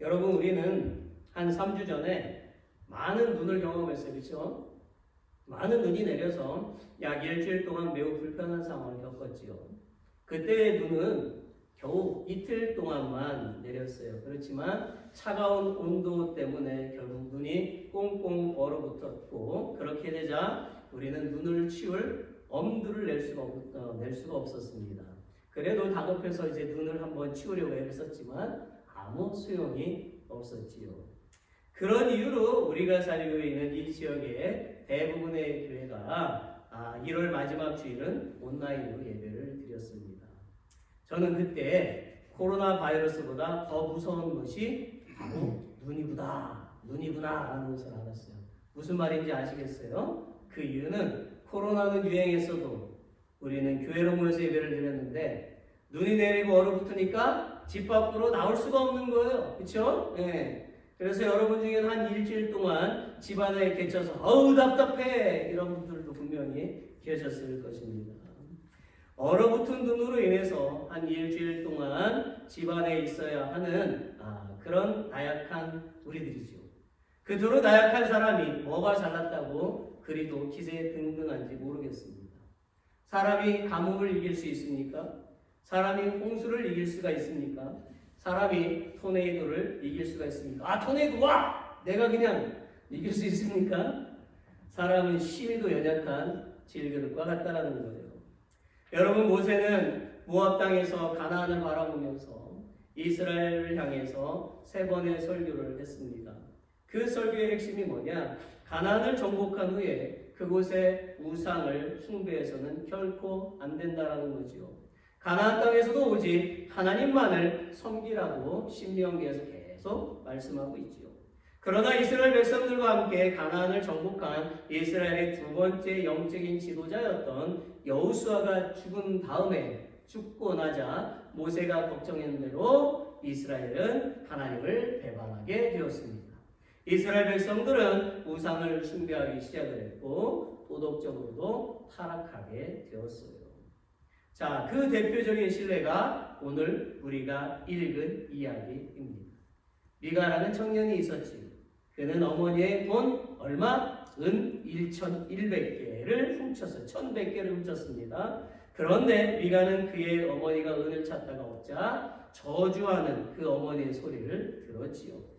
여러분, 우리는 한 3주 전에 많은 눈을 경험했어요. 그렇죠? 많은 눈이 내려서 약 일주일 동안 매우 불편한 상황을 겪었지요. 그때의 눈은 겨우 이틀 동안만 내렸어요. 그렇지만 차가운 온도 때문에 결국 눈이 꽁꽁 얼어붙었고, 그렇게 되자 우리는 눈을 치울 엄두를 낼 수가 없었습니다. 그래도 다급해서 이제 눈을 한번 치우려고 했었지만 아무 소용이 없었지요. 그런 이유로 우리가 살고 있는 이 지역의 대부분의 교회가 1월 마지막 주일은 온라인으로 예배를 드렸습니다. 저는 그때 코로나 바이러스보다 더 무서운 것이 바로 눈이구나 라는 것을 알았어요. 무슨 말인지 아시겠어요? 그 이유는 코로나는 유행했어도 우리는 교회로 모여서 예배를 드렸는데 눈이 내리고 얼어붙으니까 집 밖으로 나올 수가 없는 거예요. 그렇죠? 네. 그래서 여러분 중에는 한 일주일 동안 집안에 갇혀서 어우 답답해 이런 분들도 분명히 계셨을 것입니다. 얼어붙은 눈으로 인해서 한 일주일 동안 집안에 있어야 하는 그런 나약한 우리들이죠. 그토록 나약한 사람이 뭐가 잘났다고 그리도 기세등등한지 모르겠습니다. 사람이 가뭄을 이길 수 있습니까? 사람이 홍수를 이길 수가 있습니까? 사람이 토네이도를 이길 수가 있습니까? 토네이도 와! 내가 그냥 이길 수 있습니까? 사람은 심히도 연약한 질그릇과 같다라는 거예요. 여러분, 모세는 모압 땅에서 가나안을 바라보면서 이스라엘을 향해서 3번의 설교를 했습니다. 그 설교의 핵심이 뭐냐? 가나안을 정복한 후에 그곳의 우상을 숭배해서는 결코 안 된다라는 거지요. 가나안 땅에서도 오직 하나님만을 섬기라고 신명기에서 계속 말씀하고 있지요. 그러나 이스라엘 백성들과 함께 가나안을 정복한 이스라엘의 두 번째 영적인 지도자였던 여호수아가 죽고 나자 모세가 걱정한 대로 이스라엘은 하나님을 배반하게 되었습니다. 이스라엘 백성들은 우상을 숭배하기 시작을 했고 도덕적으로도 타락하게 되었어요. 자, 그 대표적인 신뢰가 오늘 우리가 읽은 이야기입니다. 미가라는 청년이 있었지. 그는 어머니의 돈 얼마? 은 1,100개를 훔쳤어요. 1,100개를 훔쳤습니다. 그런데 미가는 그의 어머니가 은을 찾다가 없자 저주하는 그 어머니의 소리를 들었지요.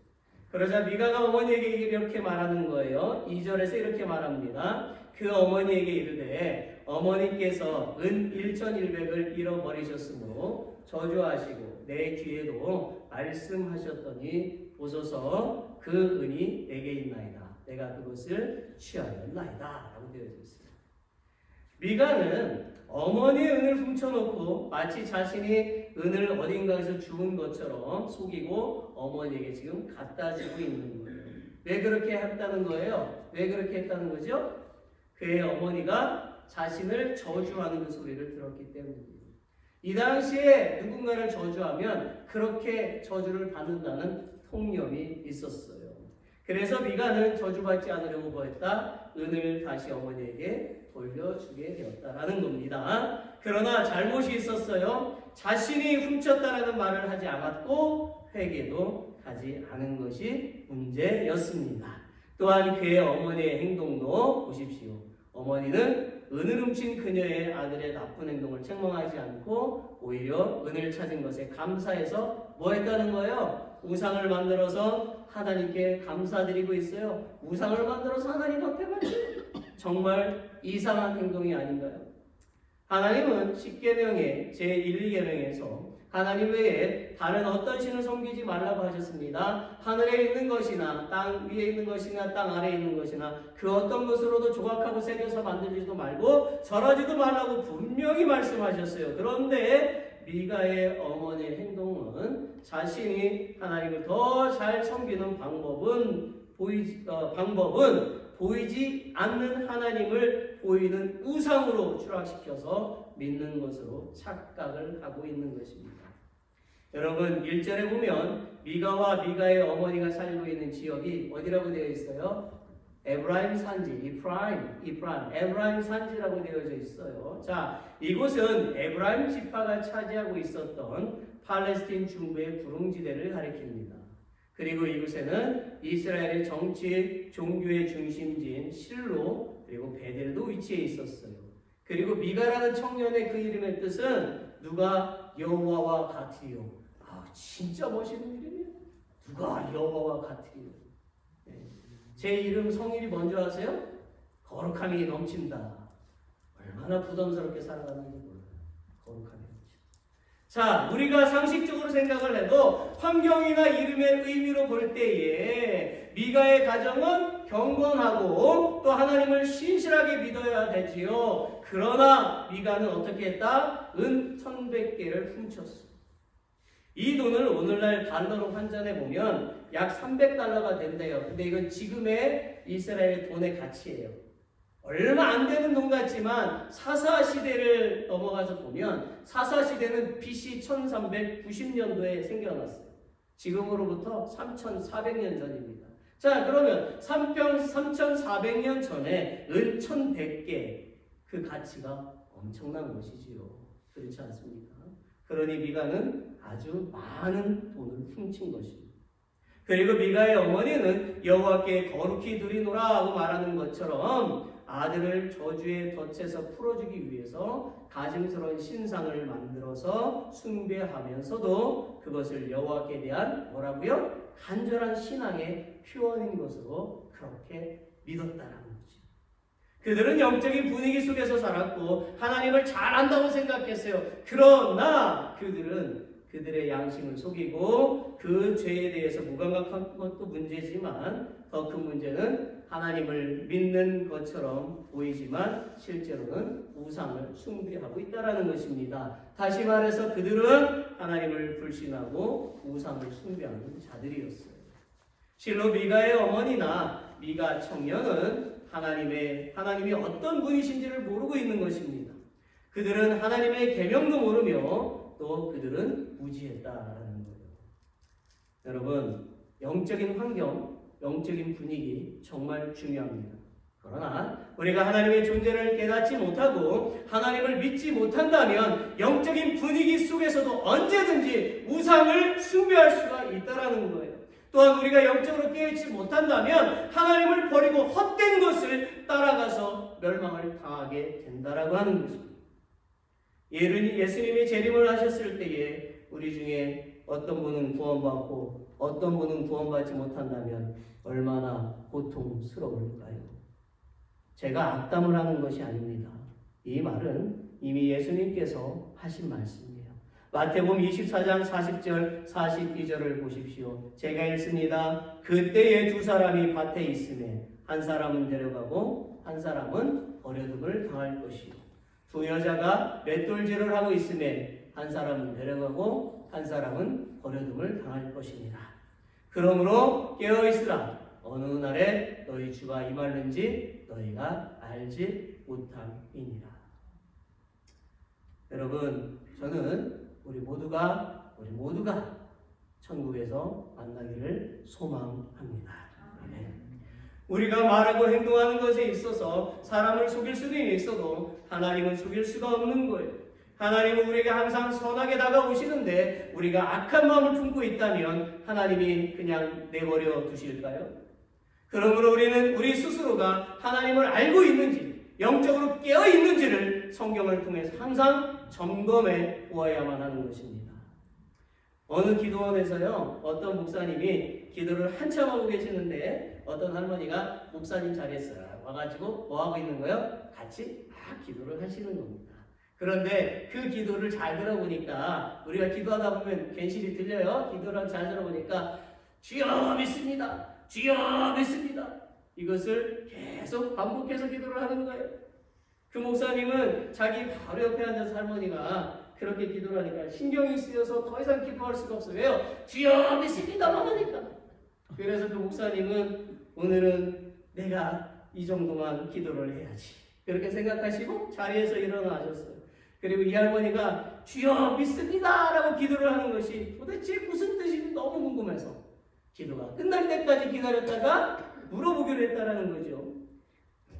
그러자 미가가 어머니에게 이렇게 말하는 거예요. 2절에서 이렇게 말합니다. 그 어머니에게 이르되 어머니께서 은 1,100을 잃어버리셨으므로 저주하시고 내 귀에도 말씀하셨더니 보소서 그 은이 내게 있나이다. 내가 그것을 취하였나이다. 라고 되어져 있습니다. 미가는 어머니의 은을 훔쳐놓고 마치 자신이 은을 어딘가에서 주운 것처럼 속이고 어머니에게 지금 갖다 주고 있는 거예요. 왜 그렇게 했다는 거예요? 왜 그렇게 했다는 거죠? 그의 어머니가 자신을 저주하는 그 소리를 들었기 때문입니다. 이 당시에 누군가를 저주하면 그렇게 저주를 받는다는 통념이 있었어요. 그래서 미가는 저주받지 않으려고 했다. 은을 다시 어머니에게 돌려주게 되었다라는 겁니다. 그러나 잘못이 있었어요. 자신이 훔쳤다라는 말을 하지 않았고 회개도 하지 않은 것이 문제였습니다. 또한 그의 어머니의 행동도 보십시오. 어머니는 은을 훔친 그녀의 아들의 나쁜 행동을 책망하지 않고 오히려 은을 찾은 것에 감사해서 뭐 했다는 거예요? 우상을 만들어서 하나님께 감사드리고 있어요. 우상을 만들어서 하나님 앞에 바쳐요. 정말 이상한 행동이 아닌가요? 하나님은 10계명의 제1, 2계명에서 하나님 외에 다른 어떤 신을 섬기지 말라고 하셨습니다. 하늘에 있는 것이나 땅 위에 있는 것이나 땅 아래에 있는 것이나 그 어떤 것으로도 조각하고 새겨서 만들지도 말고 절하지도 말라고 분명히 말씀하셨어요. 그런데 미가의 어머니의 행동은 자신이 하나님을 더 잘 섬기는 방법은 보이지 않는 하나님을 보이는 우상으로 추락시켜서 믿는 것으로 착각을 하고 있는 것입니다. 여러분 1절에 보면 미가와 미가의 어머니가 살고 있는 지역이 어디라고 되어 있어요? 에브라임 산지, 에브라임 산지라고 되어져 있어요. 자, 이곳은 에브라임 지파가 차지하고 있었던 팔레스틴 중부의 구릉지대를 가리킵니다. 그리고 이곳에는 이스라엘의 정치, 종교의 중심지인 실로 그리고 베델도 위치해 있었어요. 그리고 미가라는 청년의 그 이름의 뜻은 누가 여호와와 같으리요. 아, 진짜 멋있는 이름이에요. 누가 여호와와 같으리요. 네. 제 이름 성일이 뭔지 아세요? 거룩함이 넘친다. 얼마나 부담스럽게 살아가는지 몰라요. 거룩함이 넘친다. 자, 우리가 상식적으로 생각을 해도 환경이나 이름의 의미로 볼 때에 미가의 가정은 경건하고 또 하나님을 신실하게 믿어야 되지요. 그러나 미가는 어떻게 했다? 은 1100개를 훔쳤어. 이 돈을 오늘날 달러로 환전해 보면 약 300달러가 된대요. 근데 이건 지금의 이스라엘 돈의 가치예요. 얼마 안 되는 돈 같지만 사사 시대를 넘어가서 보면 사사 시대는 BC 1390년도에 생겨났어요. 지금으로부터 3400년 전입니다. 자, 그러면 3400년 전에 은 1100개 그 가치가 엄청난 것이지요. 그렇지 않습니까? 그러니 미가는 아주 많은 돈을 훔친 것입니다. 그리고 미가의 어머니는 여호와께 거룩히 드리노라 하고 말하는 것처럼 아들을 저주의 덫에서 풀어주기 위해서 가증스러운 신상을 만들어서 숭배하면서도 그것을 여호와께 대한 뭐라고요? 간절한 신앙의 표현인 것으로 그렇게 믿었다라는 거죠. 그들은 영적인 분위기 속에서 살았고 하나님을 잘 안다고 생각했어요. 그러나 그들은 그들의 양심을 속이고 그 죄에 대해서 무감각한 것도 문제지만 더 큰 문제는 하나님을 믿는 것처럼 보이지만 실제로는 우상을 숭배하고 있다는 것입니다. 다시 말해서 그들은 하나님을 불신하고 우상을 숭배하는 자들이었어요. 실로 미가의 어머니나 미가 청년은 하나님이 어떤 분이신지를 모르고 있는 것입니다. 그들은 하나님의 계명도 모르며 또 그들은 무지했다라는 거예요. 여러분, 영적인 환경, 영적인 분위기 정말 중요합니다. 그러나 우리가 하나님의 존재를 깨닫지 못하고 하나님을 믿지 못한다면 영적인 분위기 속에서도 언제든지 우상을 숭배할 수가 있다라는 거예요. 또한 우리가 영적으로 깨어있지 못한다면 하나님을 버리고 헛된 것을 따라가서 멸망을 당하게 된다라고 하는 것입니다. 예수님이 재림을 하셨을 때에 우리 중에 어떤 분은 구원받고 어떤 분은 구원받지 못한다면 얼마나 고통스러울까요? 제가 악담을 하는 것이 아닙니다. 이 말은 이미 예수님께서 하신 말씀이에요. 마태복음 24장 40절 42절을 보십시오. 제가 읽습니다. 그때에 두 사람이 밭에 있음에 한 사람은 데려가고 한 사람은 버려둠을 당할 것이요. 두 여자가 맷돌질을 하고 있음에 한 사람은 데려가고 한 사람은 버려둠을 당할 것이니라. 그러므로 깨어있으라. 어느 날에 너희 주가 임하는지 너희가 알지 못함이니라. 여러분, 저는 우리 모두가 천국에서 만나기를 소망합니다. 아멘. 우리가 말하고 행동하는 것에 있어서 사람을 속일 수는 있어도 하나님은 속일 수가 없는 거예요. 하나님은 우리에게 항상 선하게 다가오시는데 우리가 악한 마음을 품고 있다면 하나님이 그냥 내버려 두실까요? 그러므로 우리는 우리 스스로가 하나님을 알고 있는지, 영적으로 깨어 있는지를 성경을 통해서 항상 점검해 보아야만 하는 것입니다. 어느 기도원에서요, 어떤 목사님이 기도를 한참 하고 계시는데 어떤 할머니가 목사님 자리에 쓱 와가지고 뭐 하고 있는 거예요? 같이 막 기도를 하시는 겁니다. 그런데 그 기도를 잘 들어보니까, 우리가 기도하다 보면 괜시리 들려요. 기도를 잘 들어보니까 주여 믿습니다, 주여 믿습니다, 이것을 계속 반복해서 기도를 하는 거예요. 그 목사님은 자기 바로 옆에 앉아서 할머니가 그렇게 기도를 하니까 신경이 쓰여서 더 이상 기도할 수가 없어요. 왜요? 주여 믿습니다만 하니까. 그래서 그 목사님은 오늘은 내가 이 정도만 기도를 해야지, 그렇게 생각하시고 자리에서 일어나셨어요. 그리고 이 할머니가 주여 믿습니다 라고 기도를 하는 것이 도대체 무슨 뜻인지 너무 궁금해서 기도가 끝날 때까지 기다렸다가 물어보기로 했다라는 거죠.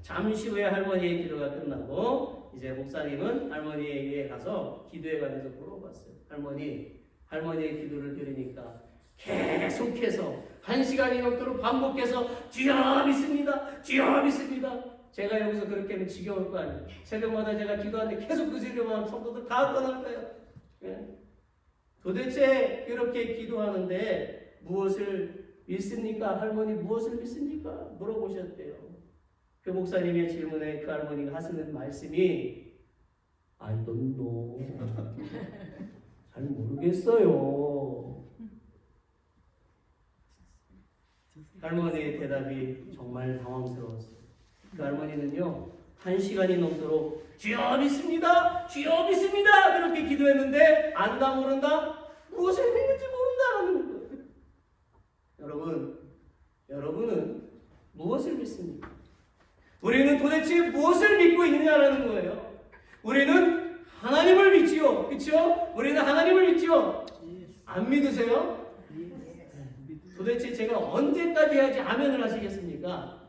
잠시 후에 할머니의 기도가 끝나고 이제 목사님은 할머니에게 가서 기도에 관해서 물어봤어요. 할머니의 기도를 들으니까 계속해서 1시간이 넘도록 반복해서 주여 믿습니다, 주여 믿습니다. 제가 여기서 그렇게 하면 지겨울 거 아니에요. 새벽마다 제가 기도하는데 계속 그 소리만 하면 성도들 다 떠날 거예요. 예? 도대체 그렇게 기도하는데 무엇을 믿습니까? 할머니 무엇을 믿습니까? 물어보셨대요. 그 목사님의 질문에 그 할머니가 하시는 말씀이 I don't know. 잘 모르겠어요. 할머니의 대답이 정말 당황스러웠어요. 그 할머니는요, 1시간이 넘도록 주여 믿습니다, 주여 믿습니다 그렇게 기도했는데 안다 모른다, 무엇을 믿는지 모른다라는 거예요. 여러분은 무엇을 믿습니까? 우리는 도대체 무엇을 믿고 있느냐라는 거예요. 우리는 하나님을 믿지요, 그렇죠? 우리는 하나님을 믿지요. 안 믿으세요? 도대체 제가 언제까지 해야지 아멘을 하시겠습니까?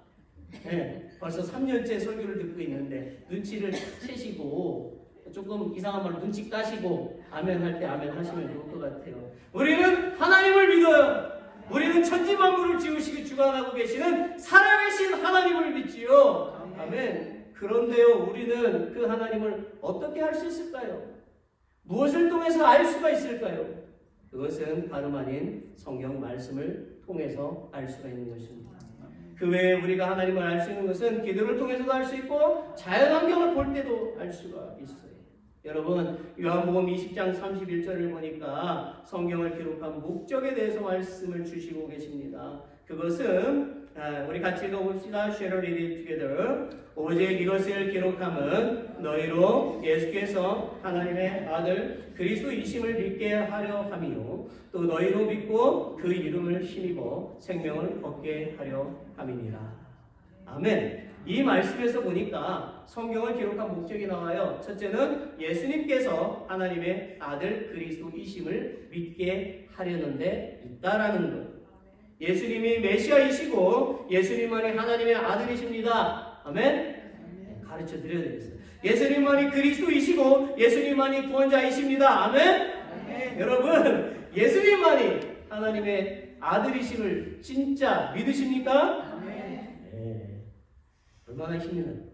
네, 벌써 3년째 설교를 듣고 있는데 눈치를 채시고 조금 이상한 말로 눈치 까시고 아멘 할 때 아멘 하시면 좋을 것 같아요. 우리는 하나님을 믿어요. 우리는 천지만물을 지으시고 주관하고 계시는 살아계신 하나님을 믿지요. 아멘. 그런데요, 우리는 그 하나님을 어떻게 알 수 있을까요? 무엇을 통해서 알 수가 있을까요? 그것은 다름 아닌 성경 말씀을 통해서 알 수가 있는 것입니다. 그 외에 우리가 하나님을 알 수 있는 것은 기도를 통해서도 알 수 있고 자연환경을 볼 때도 알 수가 있어요. 여러분, 요한복음 20장 31절을 보니까 성경을 기록한 목적에 대해서 말씀을 주시고 계십니다. 그것은 우리 같이 읽어봅시다. Shall we read it together? 오직 이것을 기록함은 너희로 예수께서 하나님의 아들 그리스도이심을 믿게 하려 함이요 또 너희로 믿고 그 이름을 힘입어 생명을 얻게 하려 함이니라. 아멘. 이 말씀에서 보니까 성경을 기록한 목적이 나와요. 첫째는 예수님께서 하나님의 아들 그리스도이심을 믿게 하려는 데 있다라는 것. 예수님이 메시아이시고 예수님만이 하나님의 아들이십니다. 아멘. 가르쳐 드려야 되겠어요. 예수님만이 그리스도이시고 예수님만이 구원자이십니다. 아멘. 여러분, 예수님만이 하나님의 아들이심을 진짜 믿으십니까? 네. 얼마나 힘드는.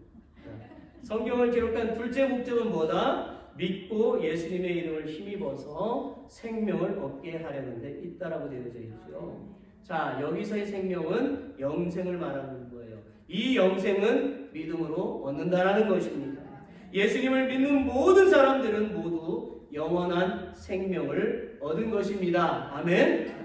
성경을 기록한 둘째 목적은 뭐다? 믿고 예수님의 이름을 힘입어서 생명을 얻게 하려는 데 있다라고 되어져 있죠. 자, 여기서의 생명은 영생을 말하는 거예요. 이 영생은 믿음으로 얻는다라는 것입니다. 예수님을 믿는 모든 사람들은 모두 영원한 생명을 얻은 것입니다. 아멘.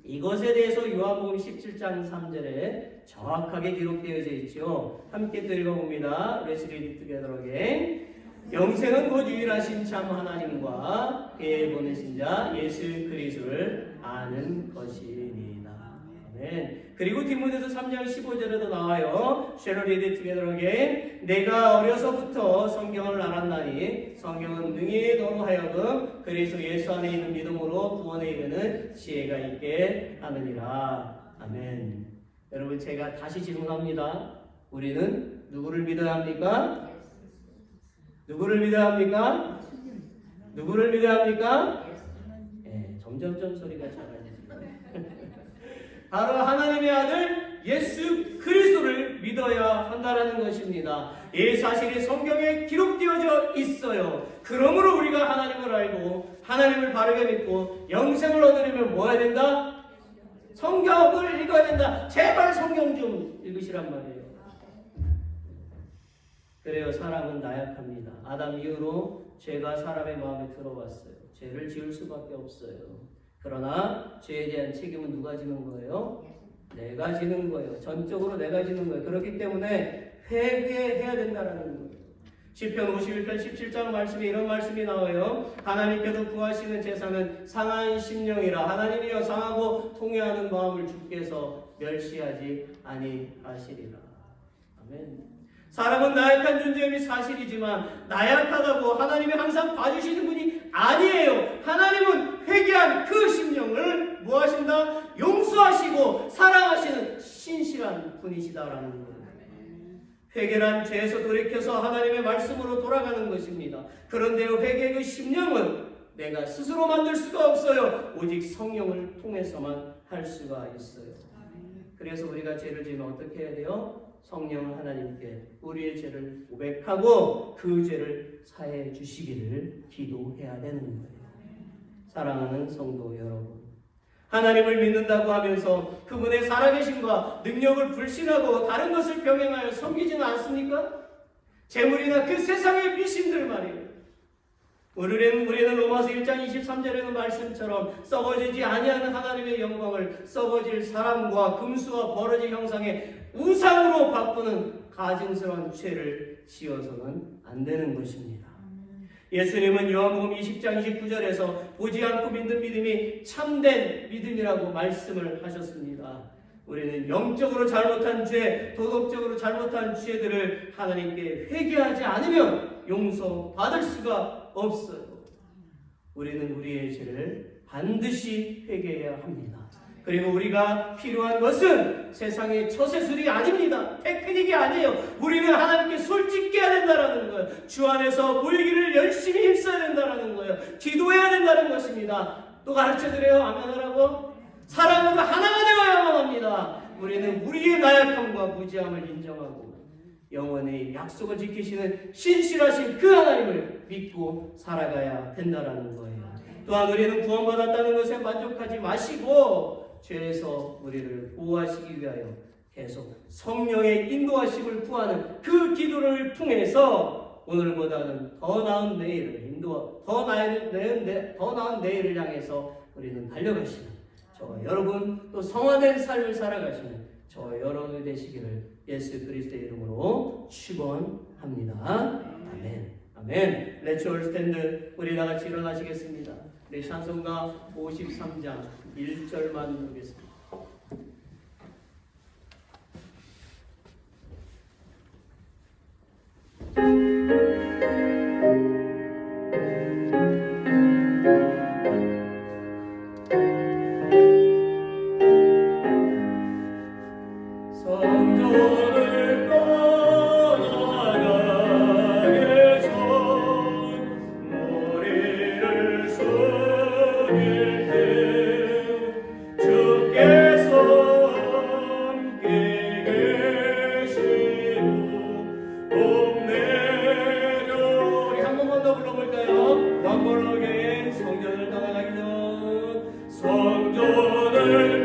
이것에 대해서 요한복음 17장 3절에 정확하게 기록되어져 있죠. 함께 또 읽어봅니다. Let's read it together again. 영생은 곧 유일하신 참 하나님과 그의 보내신 자 예수 그리스도를 아는 것이니라. 아멘. 그리고 디모데서 3장 15절에도 나와요. Shall we read it together again? 내가 어려서부터 성경을 알았나니 성경은 능히 너로 하여금 그리스도 예수 안에 있는 믿음으로 구원에 이르는 지혜가 있게 하느니라. 아멘. 여러분, 제가 다시 질문합니다. 우리는 누구를 믿어야 합니까? 누구를 믿어야 합니까? 누구를 믿어야 합니까? 네, 점점점 소리가 작아지죠. 바로 하나님의 아들 예수 그리스도를 믿어야 한다는 것입니다. 이 사실이 성경에 기록되어져 있어요. 그러므로 우리가 하나님을 알고 하나님을 바르게 믿고 영생을 얻으려면 뭐 해야 된다? 성경을 읽어야 된다. 제발 성경 좀 읽으시란 말이에요. 그래요. 사람은 나약합니다. 아담 이후로 죄가 사람의 마음에 들어왔어요. 죄를 지을 수밖에 없어요. 그러나 죄에 대한 책임은 누가 지는 거예요? 내가 지는 거예요. 전적으로 내가 지는 거예요. 그렇기 때문에 회개해야 된다는 거예요. 시편 51편 17장 말씀에 이런 말씀이 나와요. 하나님께서 구하시는 제사는 상한 심령이라 하나님이여 상하고 통회하는 마음을 주께서 멸시하지 아니하시리라. 아멘. 사람은 나약한 존재임이 사실이지만 나약하다고 하나님이 항상 봐주시는 분이 아니에요. 하나님은 회개한 그 심령을 뭐 하신다? 용서하시고 사랑하시는 신실한 분이시다라는 거예요. 회개란 죄에서 돌이켜서 하나님의 말씀으로 돌아가는 것입니다. 그런데 회개의 그 심령은 내가 스스로 만들 수가 없어요. 오직 성령을 통해서만 할 수가 있어요. 그래서 우리가 죄를 지으면 어떻게 해야 돼요? 성령 하나님께 우리의 죄를 고백하고 그 죄를 사해 주시기를 기도해야 되는 거예요. 사랑하는 성도 여러분, 하나님을 믿는다고 하면서 그분의 살아계심과 능력을 불신하고 다른 것을 병행하여 섬기지는 않습니까? 재물이나 그 세상의 미신들 말이에요. 우리는 로마서 1장 23절에는 말씀처럼 썩어지지 아니하는 하나님의 영광을 썩어질 사람과 금수와 버러지 형상의 우상으로 바꾸는 가증스러운 죄를 지어서는 안 되는 것입니다. 예수님은 요한복음 20장 29절에서 보지 않고 믿는 믿음이 참된 믿음이라고 말씀을 하셨습니다. 우리는 영적으로 잘못한 죄, 도덕적으로 잘못한 죄들을 하나님께 회개하지 않으면 용서받을 수가 없어요. 우리는 우리의 죄를 반드시 회개해야 합니다. 그리고 우리가 필요한 것은 세상의 처세술이 아닙니다. 테크닉이 아니에요. 우리는 하나님께 솔직해야 된다는 거예요. 주 안에서 모이기를 열심히 힘써야 된다는 거예요. 기도해야 된다는 것입니다. 또 가르쳐드려요. 아멘하라고. 사랑으로 하나가 되어야만 합니다. 우리는 우리의 나약함과 무지함을 인정하고 영원히 약속을 지키시는 신실하신 그 하나님을 믿고 살아가야 된다는 거예요. 또한 우리는 구원받았다는 것에 만족하지 마시고 죄에서 우리를 보호하시기 위하여 계속 성령의 인도하심을 구하는 그 기도를 통해서 오늘보다는 더 나은 내일을 더 나은 내일을 향해서 우리는 달려가시는 저 여러분, 또 성화된 삶을 살아가시는 저 여러분이 되시기를 예수 그리스도의 이름으로 축원합니다. 아멘. 아멘. Let's all stand. 우리 다 같이 일어나시겠습니다. 우리 찬송가 53장 1절만 보겠습니다. 성전을 떠나가게 전 머리를 숙일 때 주께서 함께 계시고 봄내려 우리 한 번만 더 불러볼까요? One more again. 성전을 떠나가기 전 성전을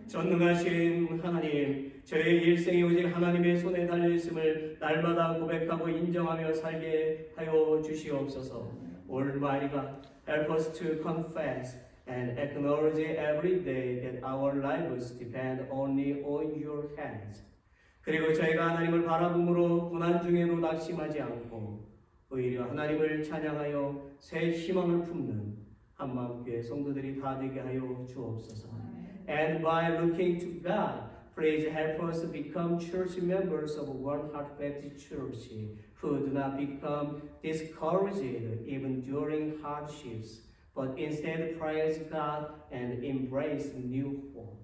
전능하신 하나님, 저의 일생이 오직 하나님의 손에 달려있음을 날마다 고백하고 인정하며 살게 하여 주시옵소서. Almighty God, help us to confess and acknowledge every day that our lives depend only on your hands. 그리고 저희가 하나님을 바라봄으로 고난 중에도 낙심하지 않고 오히려 하나님을 찬양하여 새 희망을 품는 한마음교회 성도들이 다 되게 하여 주옵소서. And by looking to God please help us to become church members of One Heart Baptist Church who do not become discouraged even during hardships, but instead praise God and embrace new hope.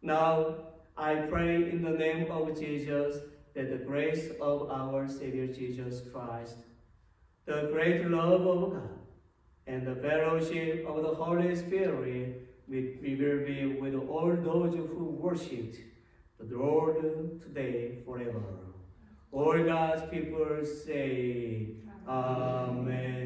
Now, I pray in the name of Jesus that the grace of our Savior Jesus Christ, the great love of God, and the fellowship of the Holy Spirit we will be with all those who worshipped the Lord today forever. All God's people say, Amen.